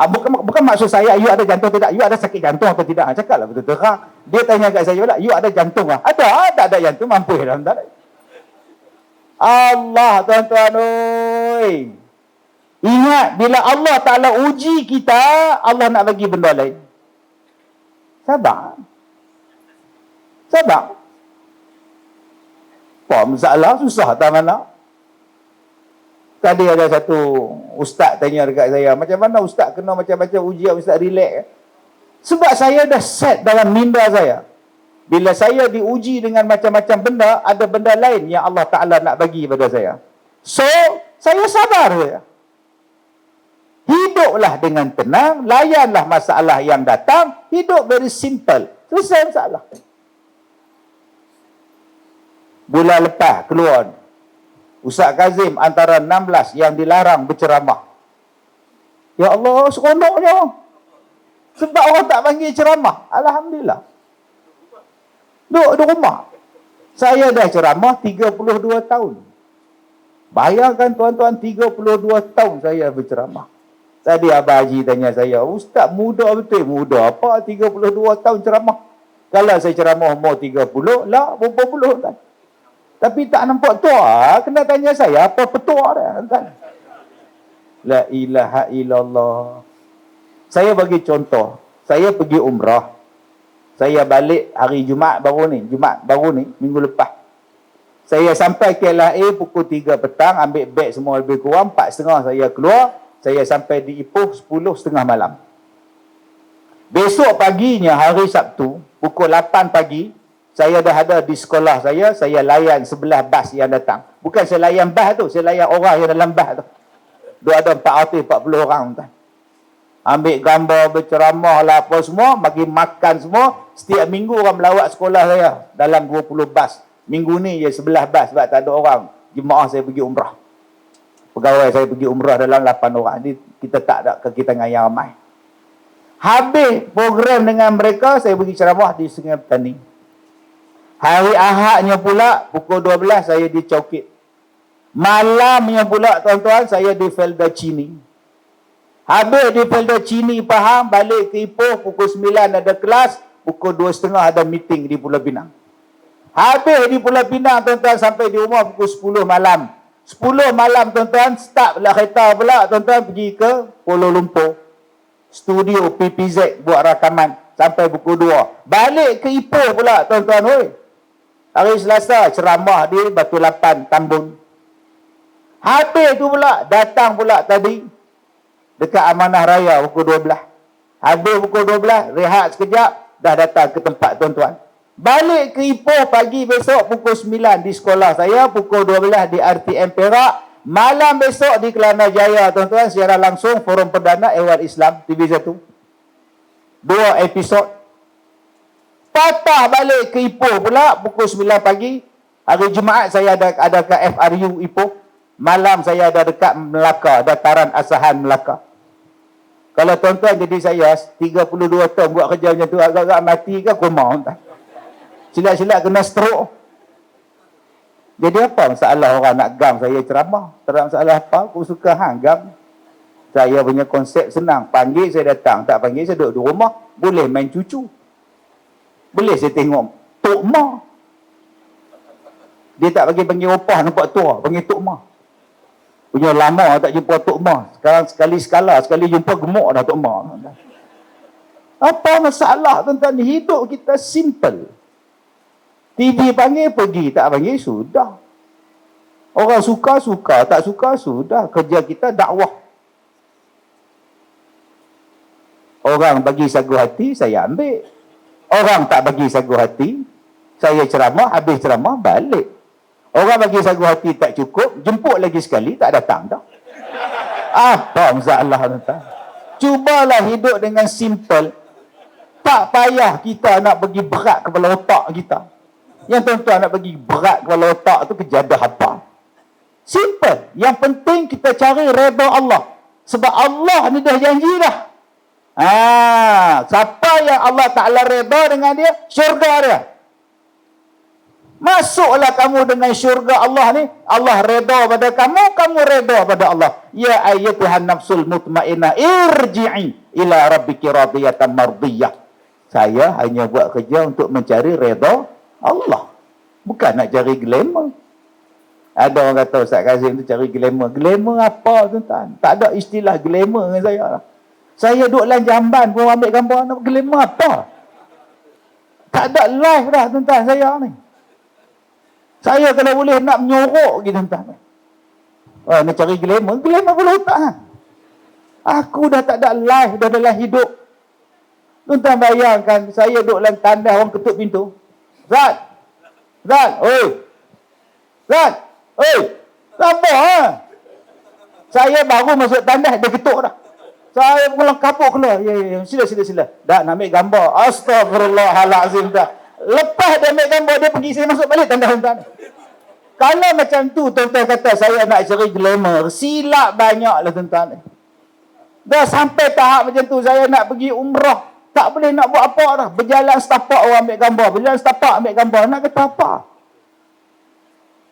Bukan maksud saya, you ada jantung tidak? You ada sakit jantung atau tidak? Cakap lah betul terang. Dia tanya kat saya pula, you ada jantung lah? Ada, tak ada jantung, mampu dalam tak ada. Allah, tuan-tuan, oi. Ingat, bila Allah Ta'ala uji kita, Allah nak bagi benda lain. Sabar. Apa masalah? Susah tak mana? Tadi ada satu ustaz tanya dekat saya, macam mana ustaz kena macam-macam ujian, ustaz relax? Sebab saya dah set dalam minda saya. Bila saya diuji dengan macam-macam benda, ada benda lain yang Allah Ta'ala nak bagi pada saya. So, saya sabar saja. Hiduplah dengan tenang, layanlah masalah yang datang, hidup very simple. Selesai masalah. Bulan lepas keluar, Ustaz Kazim antara 16 yang dilarang berceramah. Ya Allah, seronoknya. Sebab orang tak panggil ceramah. Alhamdulillah. Duduk di rumah. Saya dah ceramah 32 tahun. Bayangkan tuan-tuan, 32 tahun saya berceramah. Tadi Abah Haji tanya saya, Ustaz muda betul? Muda apa 32 tahun ceramah? Kalau saya ceramah umur 30, lah berapa puluh kan? Tapi tak nampak tua, kena tanya saya apa petua dia kan? La ilaha illallah. Saya bagi contoh, saya pergi umrah. Saya balik hari Jumaat baru ni, minggu lepas. Saya sampai KLIA pukul 3 petang, ambil beg semua lebih kurang, 4.30 saya keluar, saya sampai di Ipoh 10.30 malam. Besok paginya hari Sabtu, pukul 8 pagi, saya dah ada di sekolah saya layan sebelah bas yang datang. Bukan saya layan bas tu, saya layan orang yang dalam bas tu. Dia ada 440 orang tuan. Ambil gambar, berceramah lah apa semua, bagi makan semua. Setiap minggu orang melawat sekolah saya dalam 20 bas. Minggu ni je sebelah bas sebab tak ada orang. Jemaah saya pergi umrah. Pegawai saya pergi umrah dalam 8 orang. Ni kita tak ada kekitangan yang ramai. Habis program dengan mereka, saya pergi ceramah di Sungai Petani. Hari Ahadnya pula, pukul 12 saya di Cokit. Malamnya pula, tuan-tuan, saya di Felda Cini. Habis di Felda Cini, Pahang, balik ke Ipoh, pukul 9 ada kelas, pukul 2.30 ada meeting di Pulau Pinang. Habis di Pulau Pinang, tuan-tuan, sampai di rumah pukul 10 malam. 10 malam, tuan-tuan, start pula kereta pula, tuan-tuan, pergi ke Kuala Lumpur. Studio PPZ buat rakaman sampai pukul 2. Balik ke Ipoh pula, tuan-tuan, oi. Hari Selasa, ceramah di Batu Lapan, Tambun. Habis tu pula, datang pula tadi, dekat Amanah Raya pukul 12. Habis pukul 12, rehat sekejap, dah datang ke tempat tuan-tuan. Balik ke Ipoh pagi besok pukul 9 di sekolah saya, pukul 12 di RTM Perak. Malam besok di Kelana Jaya, tuan-tuan, secara langsung Forum Perdana Ehwal Islam TV1. 2 episod. Patah balik ke Ipoh pula pukul 9 pagi. Hari Jumaat saya ada ke FRU Ipoh. Malam saya ada dekat Melaka, Dataran Asahan Melaka. Kalau tuan-tuan jadi saya 32 tahun buat kerja macam tu, agak-agak mati ke koma. Silap-silap kena stroke. Jadi apa masalah orang nak gam saya ceramah? Tak ada masalah apa, aku suka gam. Saya punya konsep senang. Panggil saya datang, tak panggil saya duduk di rumah. Boleh main cucu. Boleh saya tengok Tok Ma. Dia tak bagi panggil opah nampak tua, panggil Tok Ma. Punya lama tak jumpa Tok Ma. Sekarang sekali jumpa gemuk dah Tok Ma. Apa masalah, tuan-tuan? Hidup kita simple. TV panggil pergi, tak panggil sudah. Orang suka, tak suka, sudah. Kerja kita dakwah. Orang bagi sagu hati, saya ambil. Orang tak bagi sagu hati, saya ceramah, habis ceramah, balik. Orang bagi sagu hati tak cukup, jemput lagi sekali, tak datang dah. Apa masalah, tuan-tuan? Cubalah hidup dengan simple. Tak payah kita nak bagi berat kepala otak kita. Yang tuan-tuan nak bagi berat kepala otak tu kejadah apa? Simple. Yang penting kita cari redha Allah. Sebab Allah ni dah janji dah. Siapa yang Allah Ta'ala redha dengan dia, syurga dia. Masuklah kamu dengan syurga Allah ni. Allah redha pada kamu, kamu redha pada Allah. Ya ayyatuhan nafsul mutmainnah, irji'i ila rabbiki radiyatan mardiyah. Saya hanya buat kerja untuk mencari redha Allah. Bukan nak cari glamour. Ada orang kata Ustaz Kazim tu cari glamour. Glamour apa, tuan-tuan? Tak ada istilah glamour dengan saya. Saya duduk dalam jamban pun ambil gambar, nak glamour apa? Tak ada live dah, tuan-tuan, saya ni. Saya kalau boleh nak menyorok gitu, tuan-tuan. Nak cari glamour pula tak. Aku dah tak ada live, dah dalam hidup. Tuan-tuan bayangkan, saya duduk dalam tandas, orang ketuk pintu. Zat, oi. Sabar Saya baru masuk tandas, dia ketuk dah. Saya pulang kapuk keluar. Ya, sila. Dah nak ambil gambar. Astagfirullahalazim dah. Lepas dia ambil gambar, dia pergi, saya masuk balik tandas, tuan-tuan. Kalau macam tu, tuan-tuan kata saya nak cari glamour, silap banyaklah, tuan-tuan. Dah sampai tahap macam tu, saya nak pergi umrah. Tak boleh nak buat apa dah. Berjalan setapak orang ambil gambar. Berjalan setapak ambil gambar. Nak kata apa?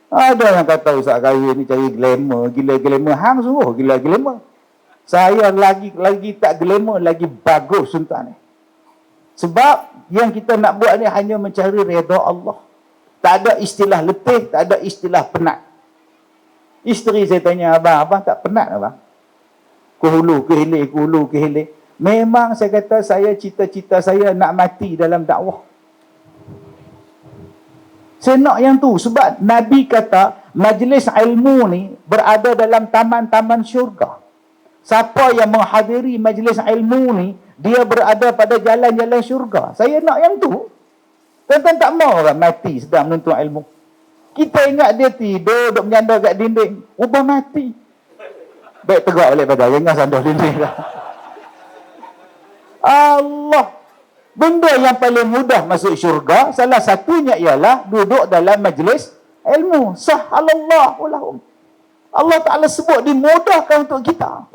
Ada yang kata Ustaz Kazim ni cari glamour. Gila glamour. Hang sungguh gila glamour. Saya lagi tak glamour, lagi bagus, tuan-tuan. Sebab yang kita nak buat ni hanya mencari redha Allah. Tak ada istilah letih, tak ada istilah penat. Isteri saya tanya, abang tak penat abang? Kuhulu ke hilir. Memang saya kata cita-cita saya nak mati dalam dakwah. Saya nak yang tu. Sebab Nabi kata majlis ilmu ni berada dalam taman-taman syurga. Siapa yang menghadiri majlis ilmu ni, dia berada pada jalan-jalan syurga. Saya nak yang tu. Tuan-tuan tak mau orang mati sedang menuntut ilmu. Kita ingat dia tidur, duduk menyandar kat dinding. Ubah mati. Baik tegak balik pada. Jangan sandar dinding lah. Allah. Benda yang paling mudah masuk syurga, salah satunya ialah duduk dalam majlis ilmu. Sahhalallahu lahum. Allah Ta'ala sebut dimudahkan untuk kita.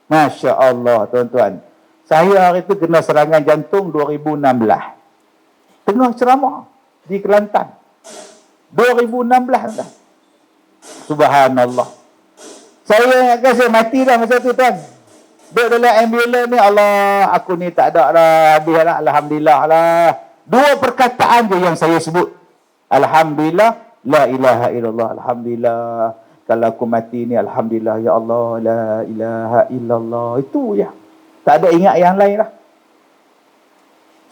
Masya Allah, tuan-tuan. Saya hari itu kena serangan jantung 2016. Tengah ceramah di Kelantan. 2016 dah. Subhanallah. Saya ingatkan saya mati dah masa tu tuan. Duduk dalam ambulans ni, Allah, aku ni tak ada dah, habis lah, Alhamdulillah lah. 2 perkataan je yang saya sebut. Alhamdulillah, la ilaha illallah, Alhamdulillah. Kalau aku mati ni, Alhamdulillah, ya Allah, la ilaha illallah. Itu ya. Tak ada ingat yang lain lah.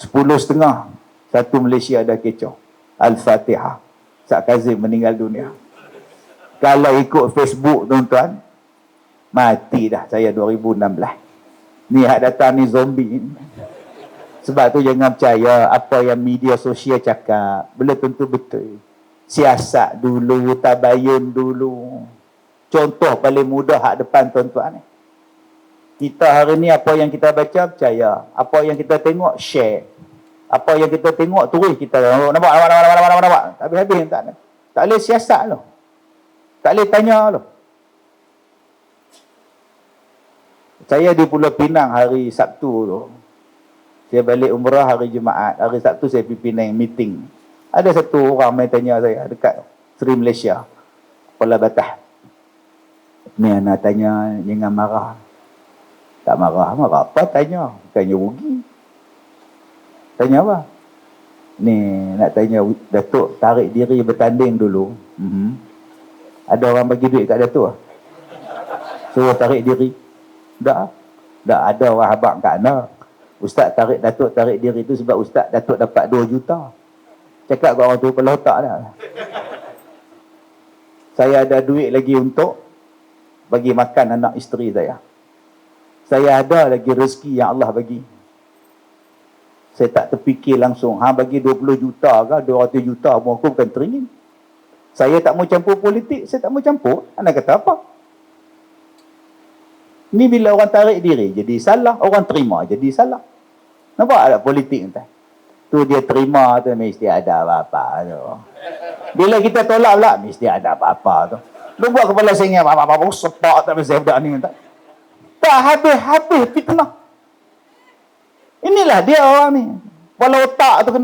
10.30, satu Malaysia dah kecoh. Al-Fatihah. Sak Kazim meninggal dunia. Kalau ikut Facebook tuan-tuan, mati dah saya 2016. Ni hak datang ni zombie. Sebab tu jangan percaya apa yang media sosial cakap. Belum tentu betul. Siasat dulu, tabayun dulu. Contoh paling mudah hak depan tuan-tuan ni. Kita hari ni apa yang kita baca, percaya. Apa yang kita tengok, share. Apa yang kita tengok, tulis kita. Nampak. Habis-habis tak boleh siasat loh. Tak boleh tanya loh. Saya di Pulau Pinang hari Sabtu tu. Saya balik umrah hari Jumaat. Hari Sabtu saya pergi Pinang meeting. Ada satu orang main tanya saya dekat Sri Malaysia. Kepala Batah. Ni anak tanya, jangan marah. Tak marah apa? Tanya. Bukannya rugi. Tanya apa? Ni nak tanya Datuk tarik diri bertanding dulu. Ada orang bagi duit kat Datuk? Suruh tarik diri. Tak ada orang habaq kat anak. Ustaz tarik Datuk tarik diri tu sebab Ustaz Datuk dapat 2 juta. Cakap kat orang tu kepala otak dah. Saya ada duit lagi untuk bagi makan anak isteri saya. Saya ada lagi rezeki yang Allah bagi. Saya tak terfikir langsung, bagi 20 juta ke 200 juta pun aku bukan teringin. Saya tak mau campur politik, saya tak mau campur. Anda kata apa? Ni bila orang tarik diri jadi salah, orang terima jadi salah. Nampak ada politik entah. Tu dia terima tu mesti ada apa-apa tu. Bila kita tolak pula mesti ada apa-apa tu. Lu buat kepala sengit apa-apa sepak tak mesti budak ni tak. Tak habis-habis fitnah. Inilah dia orang ni. Kepala otak tu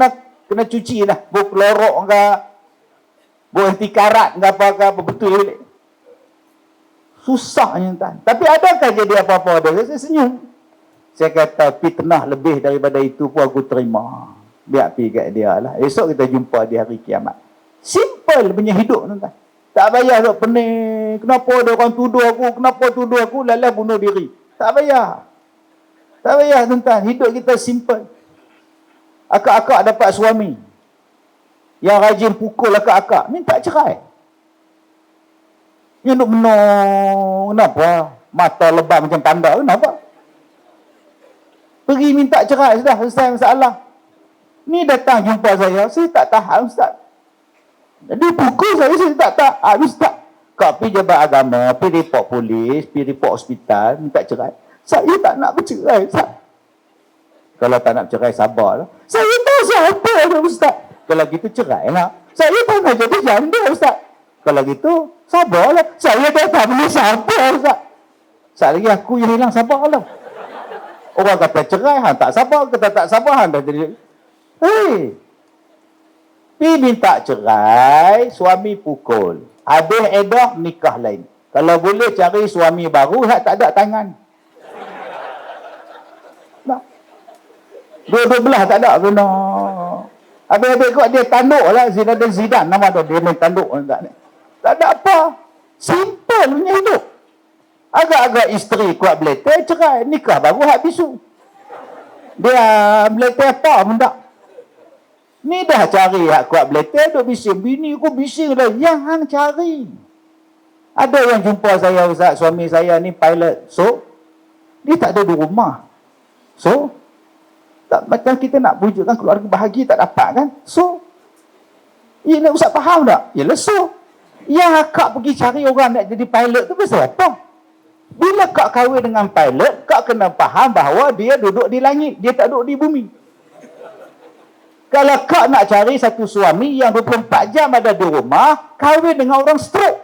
kena cuci dah. Buat kelorok ke, buat anti karat ke apa betul. Susahnya kan. Tapi adakah jadi apa-apa dia? Saya senyum. Saya kata fitnah lebih daripada itu pun aku terima. Biar pergi kat dia lah. Esok kita jumpa di hari kiamat. Simple punya hidup tuan-tuan. Tak payah duk pening. Kenapa ada orang tuduh aku? Kenapa tuduh aku? Lalah bunuh diri. Tak payah. Tak payah tuan-tuan. Hidup kita simple. Akak-akak dapat suami yang rajin pukul akak-akak, minta cerai. Yang duk menung. Kenapa? Mata lebam macam tanda. Kenapa? Pergi minta cerai. Sudah selesai masalah. Ni datang jumpa saya tak tahan Ustaz. Dia pukul saya tak tahan Ustaz. Kau pergi jabat agama, pergi report polis, pergi report hospital, minta cerai. Saya tak nak bercerai Ustaz. Kalau tak nak bercerai, sabarlah. Saya tak siapa Ustaz. Kalau gitu cerai lah. Saya tak nak jadi janda Ustaz. Kalau gitu, sabarlah. Saya tak boleh sabar Ustaz. Saat lagi aku yang hilang sabarlah. Orang kata cerai, tak sabar. Kata tak sabar, dah jadi. Hei. Pergi minta cerai, suami pukul. Habis edah, nikah lain. Kalau boleh cari suami baru, tak ada tangan. Nah. Dua-dua belah tak ada guna. Habis-habis kot dia tanduk lah. Zidan. Nama tu dia main tanduk. Tak ada apa. Simple punya hidup. Agak-agak isteri kuat beletai, cerai. Nikah baru hak bisu. Dia beletai apa pun tak. Ni dah cari hak kuat beletai, duk bising. Bini aku bising lah. Yang hang cari. Ada yang jumpa saya, Ustaz, suami saya ni pilot. So, dia tak ada di rumah. So, tak, macam kita nak wujudkan keluarga bahagia tak dapat kan? So, yelah Ustaz faham tak? Yelah so, yang akak pergi cari orang nak jadi pilot tu pasal apa? Bila kak kahwin dengan pilot, kak kena faham bahawa dia duduk di langit, dia tak duduk di bumi. Kalau kak nak cari satu suami yang 24 jam ada di rumah, kahwin dengan orang stroke.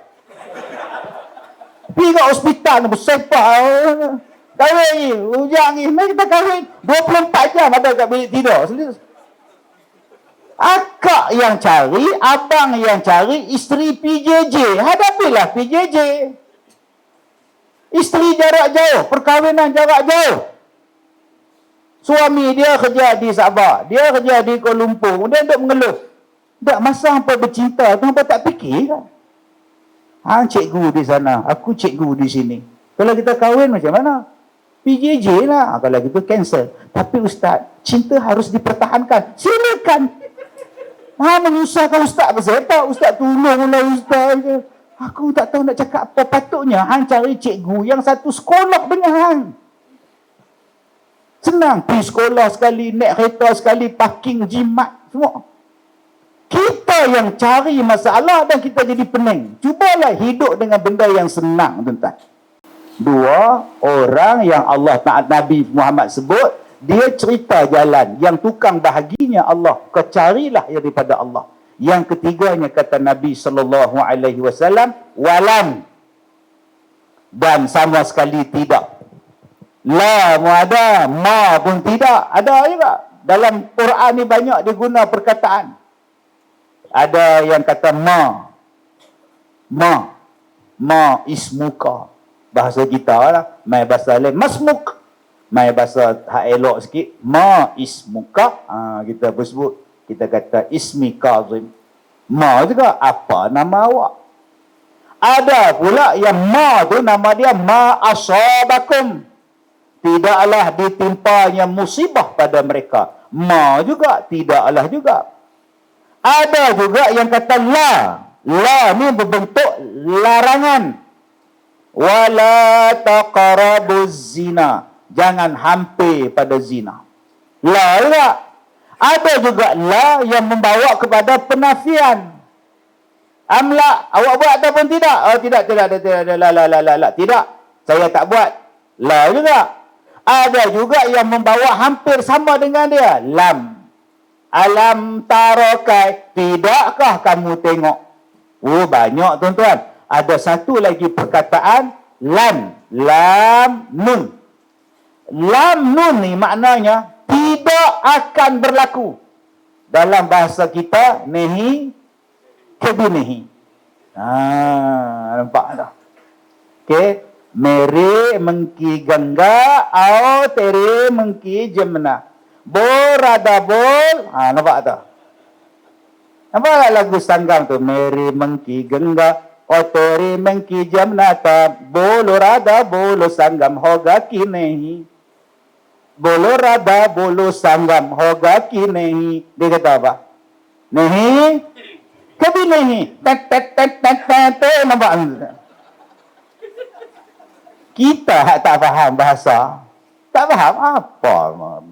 Pergi ke hospital, bersepah. Kahwin ni, hujang ni, mari kita kahwin. 24 jam ada kat bilik tidur. Akak yang cari, abang yang cari, isteri PJJ. Hadapilah PJJ. Isteri jarak jauh, perkahwinan jarak jauh. Suami dia kerja di Sabah, dia kerja di Kuala Lumpur, dia duduk mengeluh. Tak masa hampa bercinta tu, hampa tak fikir kan? Cikgu di sana, aku cikgu di sini. Kalau kita kahwin macam mana? PJJ lah. Kalau gitu cancel. Tapi ustaz, cinta harus dipertahankan. Silakan. Menyusahkan ustaz pasal apa? Ustaz tolonglah ustaz. Aku tak tahu nak cakap apa. Patutnya hang cari cikgu yang satu sekolah dengan hang. Senang. Pergi sekolah sekali, naik kereta sekali, parking, jimat, semua. Kita yang cari masalah dan kita jadi pening. Cubalah hidup dengan benda yang senang, tuan-tuan. 2 orang yang Allah Ta'ala Nabi Muhammad sebut, dia cerita jalan. Yang tukang bahaginya Allah. Kau carilah daripada Allah. Yang ketiganya kata Nabi SAW, walan. Dan sama sekali tidak. La mu ada, ma pun tidak. Ada juga. Dalam Quran ni banyak diguna perkataan. Ada yang kata ma. Ma ismuka. Bahasa kita lah. Mai bahasa lain. Masmuk. Mai bahasa hak elok sikit. Ma ismuka. Kita bersebut. Kita kata ismi Kazim. Ma juga. Apa nama awak? Ada pula yang ma tu nama dia ma asabakum. Tidaklah ditimpanya musibah pada mereka. Ma juga. Tidaklah juga. Ada juga yang kata la. La ni berbentuk larangan. Wala taqrabuz zina. Jangan hampir pada zina. La juga. Ada juga la yang membawa kepada penafian. Amla, awak buat ataupun tidak? Oh tidak. La. Tidak. Saya tak buat. La juga. Ada juga yang membawa hampir sama dengan dia. Lam. Alam tarokai, tidakkah kamu tengok? Oh banyak tuan-tuan. Ada satu lagi perkataan lam. Lam nun. Lam nun ni maknanya tidak akan berlaku. Dalam bahasa kita nehi kebinehi. Nampak tak? Okey, mere mengki gangga au tere mengki jemna. Bol rada bol. Nampak tak? Nampak tak lagu Sanggam tu? Meri mengki gengga, otori mengki jamnata, bolo rada bolo Sanggam hoga kinehi. Bolo rada bolo Sanggam hoga kinehi. Dia kata apa? Nehi, kebi nehi. Tet. Nampak? Kita tak faham bahasa. Tak faham apa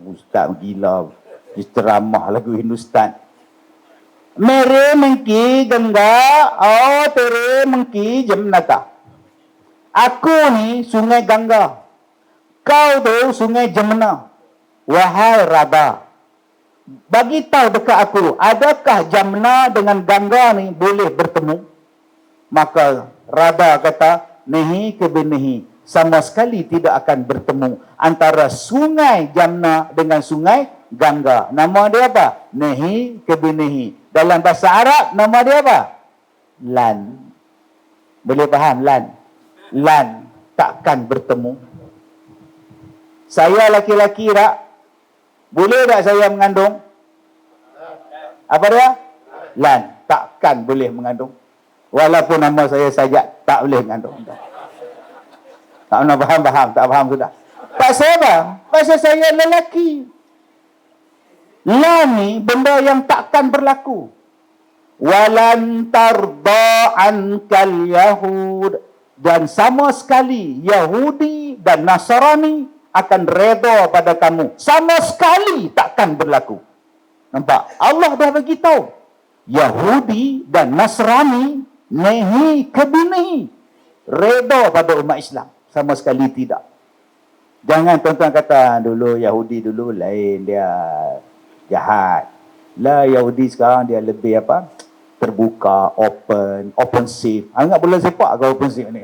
ustaz gila ceramah lagu Hindustan. Mere mengki gangga au tere mengki jamnata. Aku ni sungai Gangga. Kau tu sungai Jamna. Wahai Radha, bagi tahu dekat aku, adakah Jamna dengan Gangga ni boleh bertemu? Maka Radha kata, nehi ke benehi. Sama sekali tidak akan bertemu antara sungai Jamna dengan sungai Gangga. Nama dia apa? Nehi kebinehi. Dalam bahasa Arab, nama dia apa? Lan. Boleh faham? Lan. Lan. Takkan bertemu. Saya laki-laki tak? Boleh tak saya mengandung? Apa dia? Lan. Takkan boleh mengandung. Walaupun nama saya Sajat, tak boleh mengandung. Tak pernah faham, tak faham sudah. Pasal apa? Pasal saya lelaki. La ni benda yang takkan berlaku. Walan tarda ankal yahud. Dan sama sekali Yahudi dan Nasrani akan reda pada kamu. Sama sekali takkan berlaku. Nampak? Allah dah bagi tahu. Yahudi dan Nasrani nehi kebinehi. Reda pada umat Islam. Sama sekali tidak. Jangan tuan-tuan kata dulu Yahudi dulu lain, dia jahat. Lah Yahudi sekarang dia lebih apa? Terbuka, open safe. Ingat bola sepak ke open safe ni?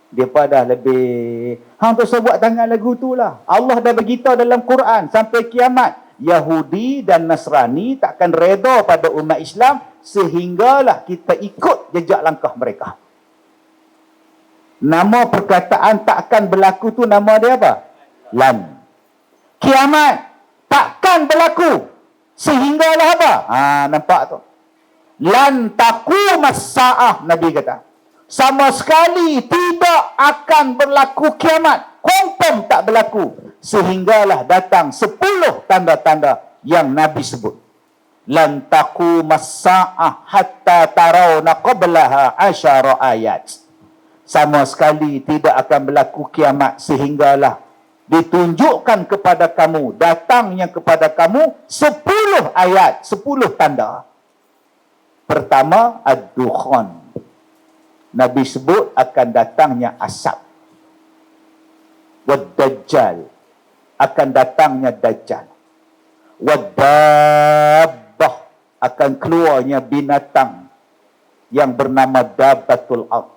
Depa dah lebih. Hang tak usah buat tangan lagu tu lah. Allah dah beritahu dalam Quran sampai kiamat. Yahudi dan Nasrani takkan reda pada umat Islam sehinggalah kita ikut jejak langkah mereka. Nama perkataan takkan berlaku tu nama dia apa? Lan. Kiamat takkan berlaku sehinggalah apa? Nampak tu. Lan taqumas saah, Nabi kata. Sama sekali tidak akan berlaku kiamat. Confirm tak berlaku. Sehinggalah datang 10 tanda-tanda yang Nabi sebut. Lan taqumas saah hatta tarawna qablaha 10 ayat. Sama sekali tidak akan berlaku kiamat sehinggalah ditunjukkan kepada kamu, datangnya kepada kamu 10 ayat, 10 tanda. Pertama, ad-dukhan. Nabi sebut akan datangnya asap. Wad-dajjal. Akan datangnya dajjal. Wad-dabbah. Akan keluarnya binatang yang bernama dabbatul ard.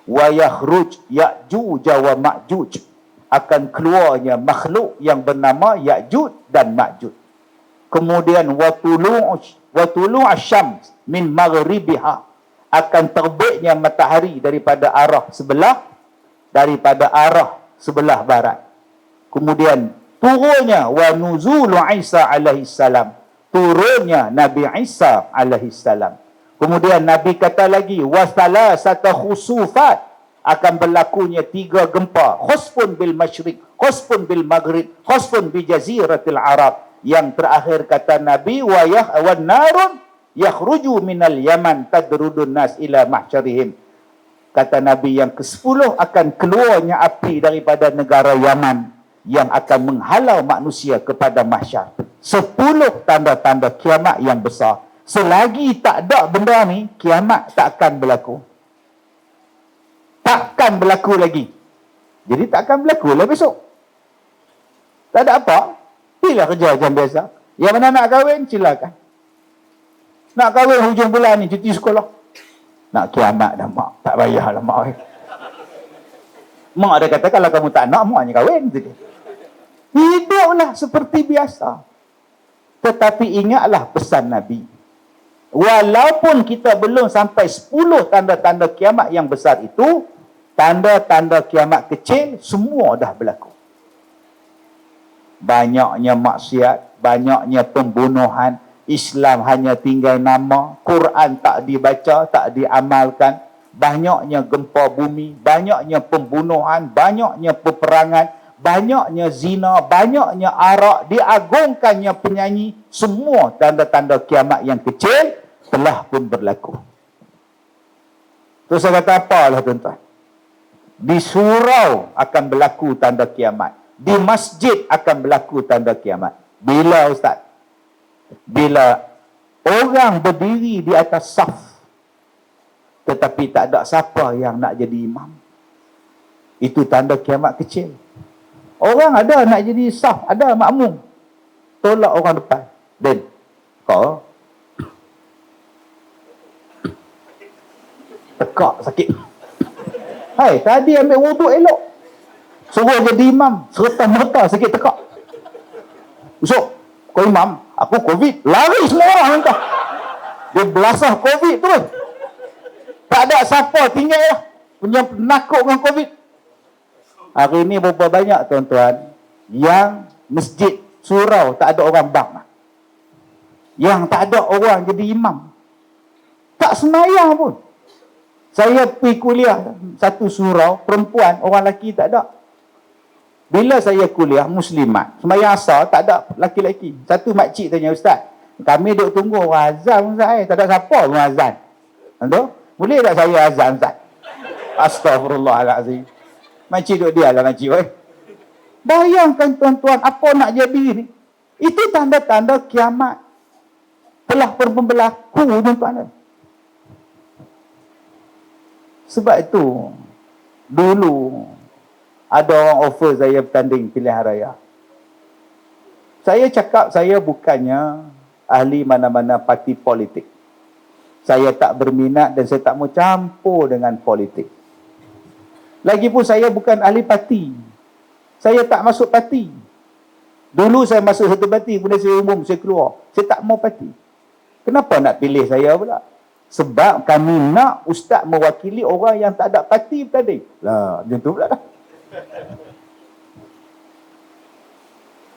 Wa yakhruj Ya'juj wa Ma'juj. Akan keluarnya makhluk yang bernama Ya'juj dan Ma'juj. Kemudian wa tulu'u syams min maghribiha. Akan terbitnya matahari daripada arah sebelah barat. Kemudian turunnya wa nuzulu Isa alaihi salam. Turunnya Nabi Isa alaihi salam. Kemudian Nabi kata lagi wa salasata khusufat. Akan berlakunya 3 gempa. Khusfun bil masyriq, khusfun bil maghrib, khusfun bi jaziratil Arab. Yang terakhir kata Nabi wa narun yakhruju minal yaman tadrudun nas ila mahsyarihim. Kata Nabi yang ke-10 akan keluarnya api daripada negara Yaman yang akan menghalau manusia kepada mahsyar. 10 tanda-tanda kiamat yang besar. Selagi tak ada benda ni, kiamat tak akan berlaku. Takkan berlaku lagi. Jadi takkan berlaku lah besok. Tak ada apa. Pilih kerja macam biasa. Yang mana nak kahwin, silakan. Nak kahwin hujung bulan ni, cuti sekolah. Nak kiamat dah mak. Tak payahlah mak. Mak ada kata, kalau kamu tak nak, mak hanya kahwin. Hiduplah seperti biasa. Tetapi ingatlah pesan Nabi. Walaupun kita belum sampai 10 tanda-tanda kiamat yang besar itu, tanda-tanda kiamat kecil, semua dah berlaku. Banyaknya maksiat, banyaknya pembunuhan, Islam hanya tinggal nama, Quran tak dibaca, tak diamalkan, banyaknya gempa bumi, banyaknya pembunuhan, banyaknya peperangan, banyaknya zina, banyaknya arak, diagungkannya penyanyi, semua tanda-tanda kiamat yang kecil telah pun berlaku. Terus saya kata apalah tuan-tuan? Di surau akan berlaku tanda kiamat. Di masjid akan berlaku tanda kiamat. Bila Ustaz? Bila orang berdiri di atas saf, tetapi tak ada siapa yang nak jadi imam. Itu tanda kiamat kecil. Orang ada nak jadi saf, ada makmum. Tolak orang depan. Dan kau tekak sakit. Hai, tadi ambil wuduk elok. Suruh jadi imam, serta-merta sakit tekak. Besok, kau imam, aku COVID. Lari semua orang kau. Dia belasah COVID tu. Tak ada siapa tinggal lah. Punya penakut dengan COVID. Hari ini berapa banyak tuan-tuan yang masjid, surau tak ada orang bang. Yang tak ada orang jadi imam. Tak semayang pun. Saya pergi kuliah satu surau, perempuan, orang lelaki tak ada. Bila saya kuliah, muslimat, semayang asar, tak ada lelaki-lelaki. Satu makcik tanya, Ustaz, kami duduk tunggu orang azan, Ustaz, tak ada siapa pun azan. Tentu? Boleh tak saya azan, Ustaz? Astaghfirullahaladzim. Makcik duduk dia lah, makcik. Bayangkan tuan-tuan, apa nak jadi ni? Itu tanda-tanda kiamat. Telah pun berlaku, tuan-tuan. Sebab itu, dulu, ada orang offer saya bertanding pilihan raya. Saya cakap saya bukannya ahli mana-mana parti politik. Saya tak berminat dan saya tak mau campur dengan politik. Lagipun saya bukan ahli parti. Saya tak masuk parti. Dulu saya masuk satu parti, kemudian saya umum, saya keluar. Saya tak mau parti. Kenapa nak pilih saya pula? Sebab kami nak ustaz mewakili orang yang tak ada parti tadi. Lah, macam tu pula dah.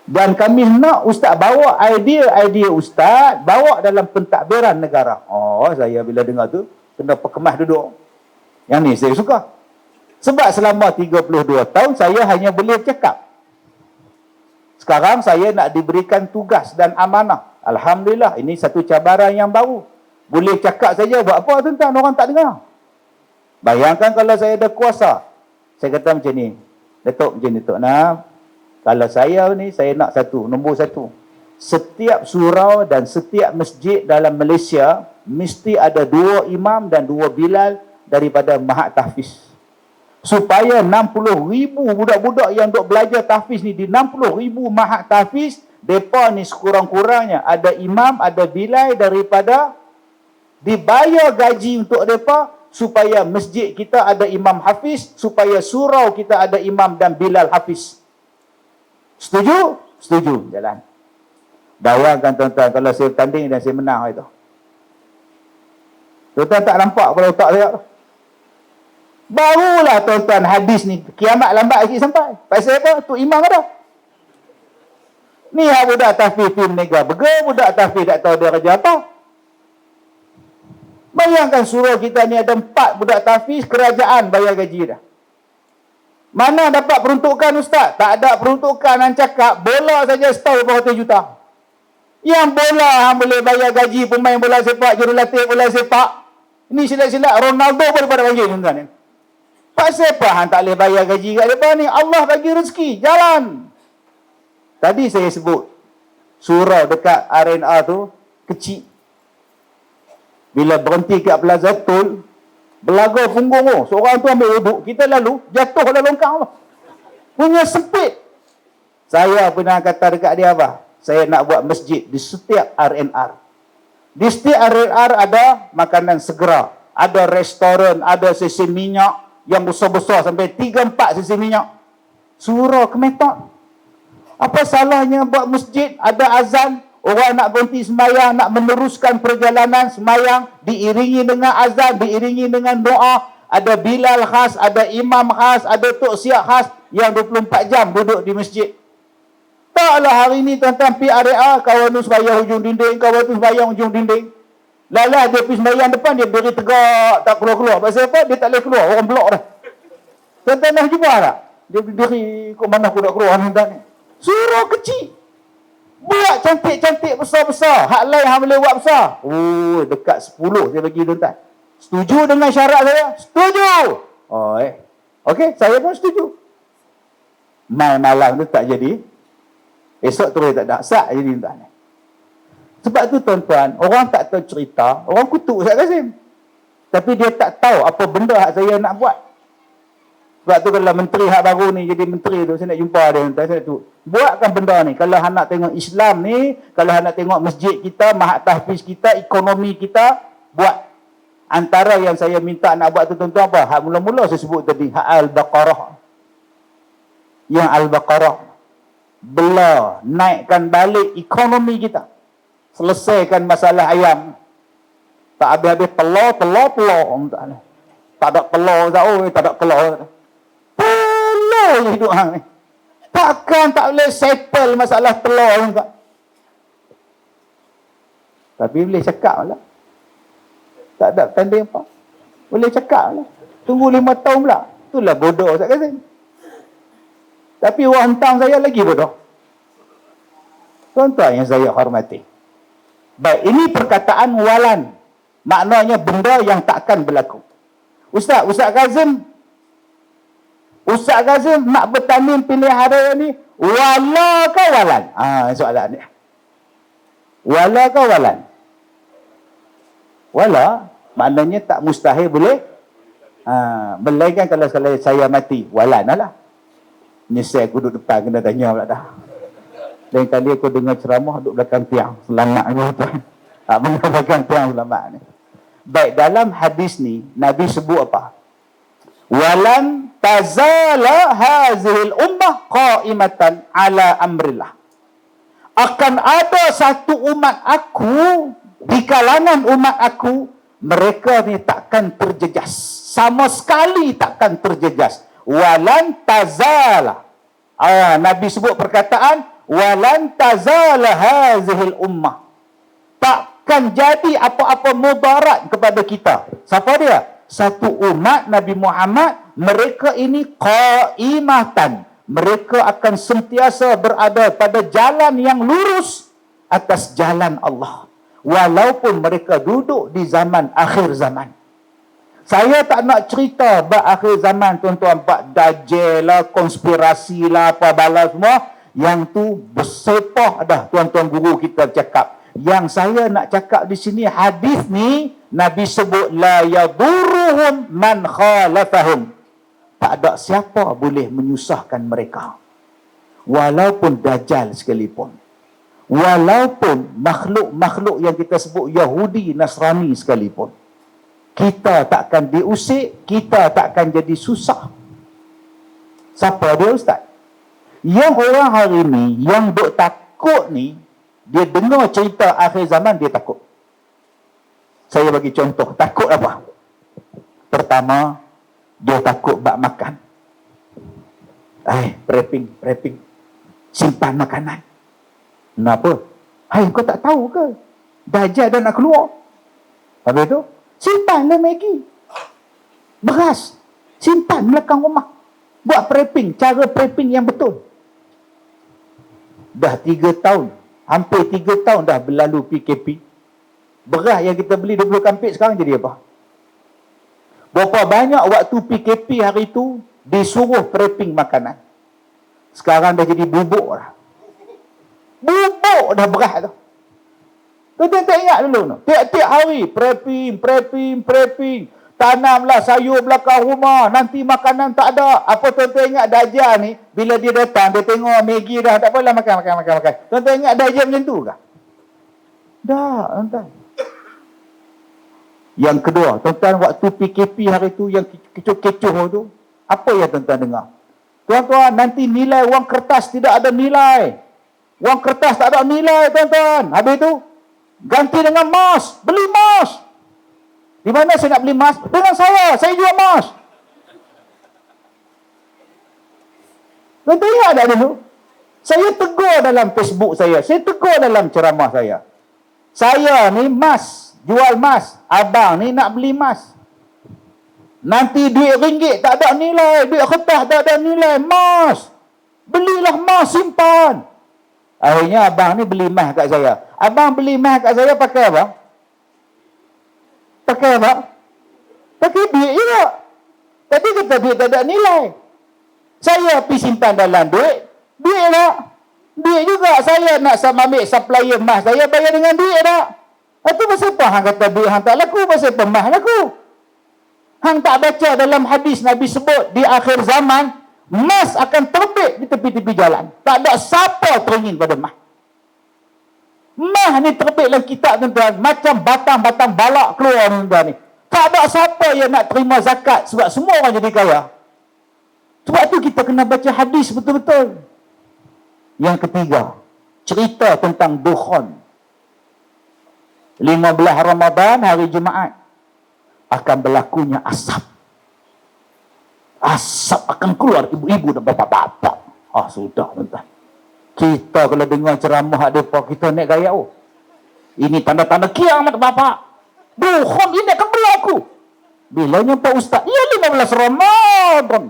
Dan kami nak ustaz bawa idea-idea ustaz, bawa dalam pentadbiran negara. Oh, saya bila dengar tu, kena perkemas duduk. Yang ni saya suka. Sebab selama 32 tahun, saya hanya boleh cakap. Sekarang saya nak diberikan tugas dan amanah. Alhamdulillah, ini satu cabaran yang baru. Boleh cakap saja, buat apa tuan-tuan, orang tak dengar. Bayangkan kalau saya ada kuasa. Saya kata macam ni, Datuk macam ni, Tok Nam. Kalau saya ni, saya nak nombor satu. Setiap surau dan setiap masjid dalam Malaysia, mesti ada 2 imam dan 2 bilal daripada Mahat Tahfiz. Supaya 60,000 budak-budak yang duk belajar tahfiz ni, di 60,000 Mahat Tahfiz, mereka ni sekurang-kurangnya ada imam, ada bilal daripada dibayar gaji untuk mereka, supaya masjid kita ada imam hafiz, supaya surau kita ada imam dan bilal hafiz. Setuju? Setuju. Jalan. Bayangkan tuan-tuan, kalau saya tanding dan saya menang itu. Tuan-tuan tak nampak kalau otak saya? Barulah tuan-tuan hadis ni, kiamat lambat sikit sampai. Pasal apa? Tu imam ada. Ni budak tahfiz tim nega berge, budak tahfiz tak tahu dia kerja apa. Bayangkan surau kita ni ada 4 budak tahfiz, kerajaan bayar gaji dah. Mana dapat peruntukan ustaz? Tak ada peruntukan. Yang cakap bola saja setahun berapa juta. Yang bola boleh bayar gaji pemain bola sepak, jurulatih bola sepak. Ini silat-silat Ronaldo pun pada panggil tuan-tuan. Pasal apa hang tak boleh bayar gaji kat depan ni? Allah bagi rezeki, jalan. Tadi saya sebut surau dekat RNR tu kecil. Bila berhenti kat Plaza Tol, belaga punggung tu, seorang tu ambil duduk, kita lalu jatuh dalam longkang tu. Punya sempit. Saya pernah kata dekat dia apa? Saya nak buat masjid di setiap RNR. Di setiap RNR ada makanan segera, ada restoran, ada sesi minyak yang besar-besar sampai 3-4 sisi minyak. Surau Kemetok. Apa salahnya buat masjid, ada azan, orang nak berhenti sembahyang, nak meneruskan perjalanan sembahyang, diiringi dengan azan, diiringi dengan doa, ada bilal khas, ada imam khas, ada tok siap khas yang 24 jam duduk di masjid. Taklah hari ni tuan-tuan pergi area, kawan tu sembahyang hujung dinding, kawan tu sembahyang hujung dinding. Lalah dia pergi sembahyang depan, dia berdiri tegak, tak keluar-keluar. Pasal apa? Dia tak boleh keluar, orang blok dah. Tuan-tuan dah jumpa tak? Dia berdiri, kok mana aku nak keluar ni? Surau kecil. Buat cantik-cantik besar-besar. Hak lain hang boleh buat besar. Oh, dekat 10 saya bagi tuan-tuan. Setuju dengan syarat saya? Setuju. Oh, okey, saya pun setuju. Malam tu tak jadi. Esok terus tak ada. Sak jadi tuan-tuan. Sebab tu tuan-tuan, orang tak tahu cerita, orang kutuk Ustaz Kazim. Tapi dia tak tahu apa benda hak saya nak buat. Sebab tu kalau menteri hak baru ni jadi menteri tu, saya nak jumpa dia tuan-tuan, saya tu. Buatkan benda ni. Kalau hang nak tengok Islam ni, kalau hang nak tengok masjid kita, Mahat Tahfiz kita, ekonomi kita, buat. Antara yang saya minta nak buat tu tuan-tuan apa? Hak mula-mula saya sebut tadi, hak Al-Baqarah. Yang Al-Baqarah. Bela, naikkan balik ekonomi kita. Selesaikan masalah ayam. Tak habis-habis telur. Tak ada telur. Tak ada telur. Telur je hidup hang ni. Takkan tak boleh settle masalah telur. Tapi boleh cakap lah. Tak ada tanding apa. Boleh cakap lah. Tunggu 5 tahun pula. Itulah bodoh Ustaz Kazim. Tapi orang hentang saya lagi bodoh. Tuan-tuan yang saya hormati. Baik, ini perkataan walan. Maknanya benda yang takkan berlaku. Ustaz Kazim nak bertanding pelihara ni, wala ke walan? Soalan ni. Wala ke walan? Wala, maknanya tak mustahil boleh. Melainkan kalau saya mati, walan lah. Nyesal aku duduk depan, kena tanya pula dah. Lain kali aku dengar ceramah duduk belakang tiang, selamat ni tuan. Belakang tiang selamat ni. Baik, dalam hadis ni Nabi sebut apa? Walan tazala hazihil ummah qa'imatan ala amrillah. Akan ada satu umat aku, di kalangan umat aku, mereka ni takkan terjejas. Sama sekali takkan terjejas. Walan tazala. Nabi sebut perkataan, walan tazala hazihil ummah. Takkan jadi apa-apa mudarat kepada kita. Siapa dia? Satu umat Nabi Muhammad, mereka ini qaimatan. Mereka akan sentiasa berada pada jalan yang lurus atas jalan Allah. Walaupun mereka duduk di zaman akhir zaman. Saya tak nak cerita bab akhir zaman, tuan-tuan, bab dajjal lah, konspirasi lah, apa bala semua. Yang tu bersepah dah tuan-tuan guru kita cakap. Yang saya nak cakap di sini, hadis ni Nabi sebut la yaduruhum man khalafahum. Tak ada siapa boleh menyusahkan mereka. Walaupun dajjal sekalipun. Walaupun makhluk-makhluk yang kita sebut Yahudi, Nasrani sekalipun. Kita takkan diusik, kita takkan jadi susah. Siapa dia, Ustaz? Yang orang hari ni, yang duk takut ni, dia dengar cerita akhir zaman, dia takut. Saya bagi contoh, takut apa? Pertama, dia takut bak makan. Prepping. Simpan makanan. Kenapa? Kau tak tahu ke? Dajjal dah nak keluar. Habis tu, simpanlah Maggi. Beras. Simpan belakang rumah. Buat prepping. Cara prepping yang betul. Dah 3 tahun. Hampir 3 tahun dah berlalu PKP. Beras yang kita beli 20 kampit sekarang jadi apa? Berapa banyak waktu PKP hari tu disuruh prepping makanan. Sekarang dah jadi bubuk dah. Bubuk dah beras tu. Tuan-tuan tak ingat dulu no? Tiap-tiap hari prepping. Tanamlah sayur belakang rumah. Nanti makanan tak ada. Apa tuan-tuan ingat Dajjal ni, bila dia datang, dia tengok Maggi dah, tak apalah makan. Tuan-tuan ingat Dajjal macam tu ke? Dah, tuan-tuan. Yang kedua, tuan-tuan, waktu PKP hari tu, yang kecoh-kecoh tu, apa yang tuan-tuan dengar? Tuan-tuan, nanti nilai wang kertas tidak ada nilai. Wang kertas tak ada nilai, tuan-tuan. Habis tu, ganti dengan emas. Beli emas. Di mana saya nak beli emas? Dengan saya jual emas. Tuan-tuan ingat tak dulu? Saya tegur dalam Facebook saya. Saya tegur dalam ceramah saya. Saya ni emas. Jual emas. Abang ni nak beli emas. Nanti duit ringgit tak ada nilai. Duit kertas tak ada nilai. Emas. Belilah emas, simpan. Akhirnya abang ni beli emas kat saya. Abang beli emas kat saya pakai apa? Pakai duit juga. Tadi kata duit tak ada nilai. Saya pergi simpan dalam duit. Duit tak? Duit juga. Saya nak ambil supplier emas. Saya bayar dengan duit tak? Itu pasal apa hang kata duit hang tak laku? Pasal apa emas laku? Hang tak baca dalam hadis Nabi sebut di akhir zaman, emas akan terbit di tepi-tepi jalan. Tak ada siapa teringin pada emas. Emas ni terbit dalam kitab, tuan-tuan. Macam batang-batang balak keluar, tuan-tuan ni. Tak ada siapa yang nak terima zakat sebab semua orang jadi kaya. Sebab tu kita kena baca hadis betul-betul. Yang ketiga, cerita tentang dukhan. 15 Ramadan, hari Jumaat, akan berlakunya asap. Asap akan keluar ibu-ibu dan bapa-bapa. Sudah, tuan-tuan. Kita kalau dengar ceramah mereka, kita naik gaya. Ini tanda-tanda kiamat, bapa. Dukhan ini akan berlaku. Bilanya Pak Ustaz? Ya, 15 Ramadan.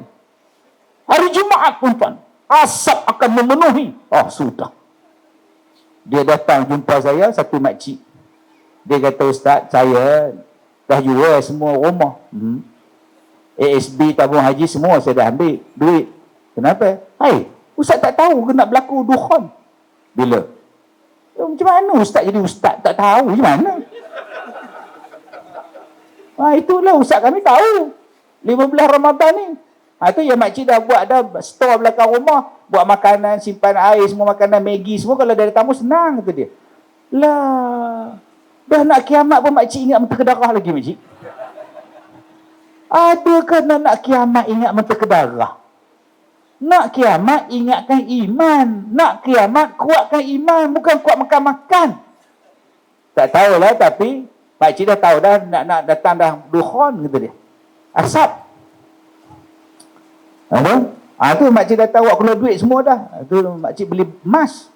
Hari Jumaat, tuan-tuan. Asap akan memenuhi. Sudah. Dia datang jumpa saya, satu makcik. Dia kata, Ustaz, saya dah jual semua rumah. ASB, tabung haji, semua saya dah ambil duit. Kenapa? Ustaz tak tahu ke nak berlaku dukhan? Bila? Macam mana Ustaz jadi Ustaz tak tahu? Macam mana? Itulah Ustaz kami tahu. 15 Ramadan ni. Itu yang makcik dah buat dah store belakang rumah. Buat makanan, simpan air, semua makanan, Maggi, semua. Kalau dari tamu senang, kata dia. Lah. Dah nak kiamat pun makcik ingat mentah ke darah lagi, makcik. Adakah nak kiamat ingat mata ke darah? Nak kiamat ingatkan iman. Nak kiamat kuatkan iman, bukan kuat makan-makan. Tak tahulah, tapi pakcik dah tahu dah nak datang dah dukhon kata dia. Asap. Apa? Tu makcik dah tahu keluar duit semua dah. Tu makcik beli emas.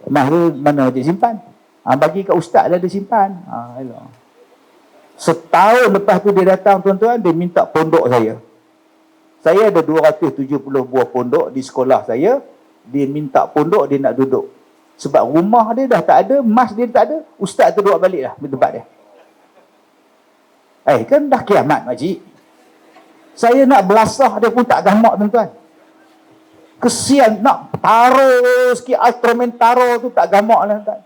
Emas tu mana makcik simpan? Bagi kat ustaz dah dia simpan. Elok. Setahun lepas tu dia datang, tuan-tuan, dia minta pondok saya. Saya ada 270 buah pondok di sekolah saya. Dia minta pondok, dia nak duduk. Sebab rumah dia dah tak ada, emas dia tak ada, ustaz tu duduk balik lah di tempat dia. Kan dah kiamat makcik. Saya nak belasah dia pun tak gamak, tuan-tuan. Kesian, nak taruh sikit Ultraman taruh tu tak gamak lah, tuan.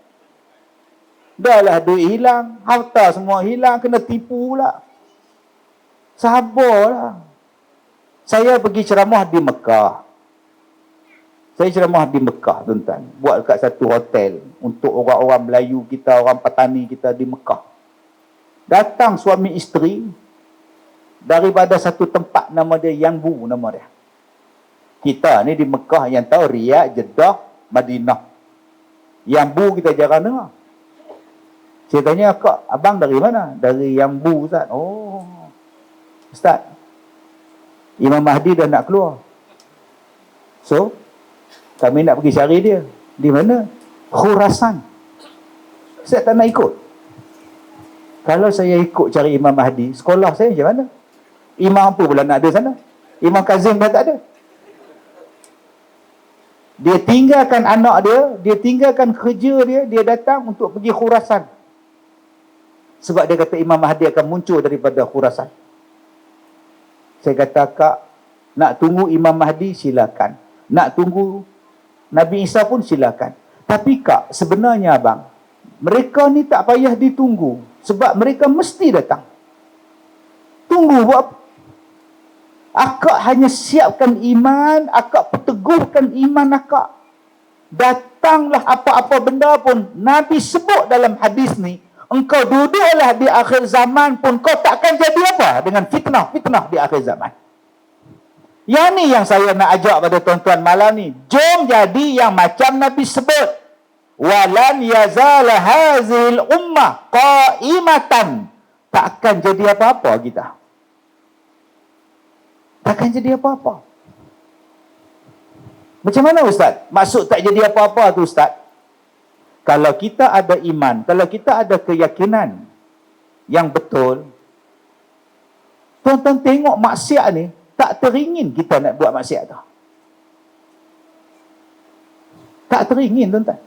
Dah lah duit hilang, harta semua hilang, kena tipu pula. Sabarlah. Saya pergi ceramah di Mekah. Saya ceramah di Mekah, tuan-tuan. Buat dekat satu hotel untuk orang-orang Melayu kita, orang petani kita di Mekah. Datang suami isteri daripada satu tempat, nama dia Yanbu, nama dia. Kita ni di Mekah yang tahu Riyadh, Jeddah, Madinah. Yanbu kita jarang dengar. Saya tanya, kak, abang dari mana? Dari Yanbu, Ustaz. Oh, Ustaz, Imam Mahdi dah nak keluar. So, kami nak pergi cari dia. Di mana? Khurasan. Saya tak nak ikut. Kalau saya ikut cari Imam Mahdi, sekolah saya macam mana? Imam apa pula nak ada sana? Imam Kazim dah tak ada. Dia tinggalkan anak dia tinggalkan kerja dia datang untuk pergi Khurasan. Sebab dia kata Imam Mahdi akan muncul daripada Khurasan. Saya kata, kak, nak tunggu Imam Mahdi silakan. Nak tunggu Nabi Isa pun silakan. Tapi kak, sebenarnya abang, mereka ni tak payah ditunggu. Sebab mereka mesti datang. Tunggu buat apa? Akak hanya siapkan iman, akak perteguhkan iman akak. Datanglah apa-apa benda pun. Nabi sebut dalam hadis ni, engkau duduklah di akhir zaman pun kau takkan jadi apa dengan fitnah di akhir zaman. Yang ni yang saya nak ajak pada tuan-tuan malam ni. Jom jadi yang macam Nabi sebut. Walan yazal hazil ummah qaimatan. Takkan jadi apa-apa kita. Takkan jadi apa-apa. Macam mana Ustaz? Maksud tak jadi apa-apa tu Ustaz? Kalau kita ada iman, kalau kita ada keyakinan yang betul, tuan-tuan tengok maksiat ni, tak teringin kita nak buat maksiat tu. Tak teringin, tuan-tuan.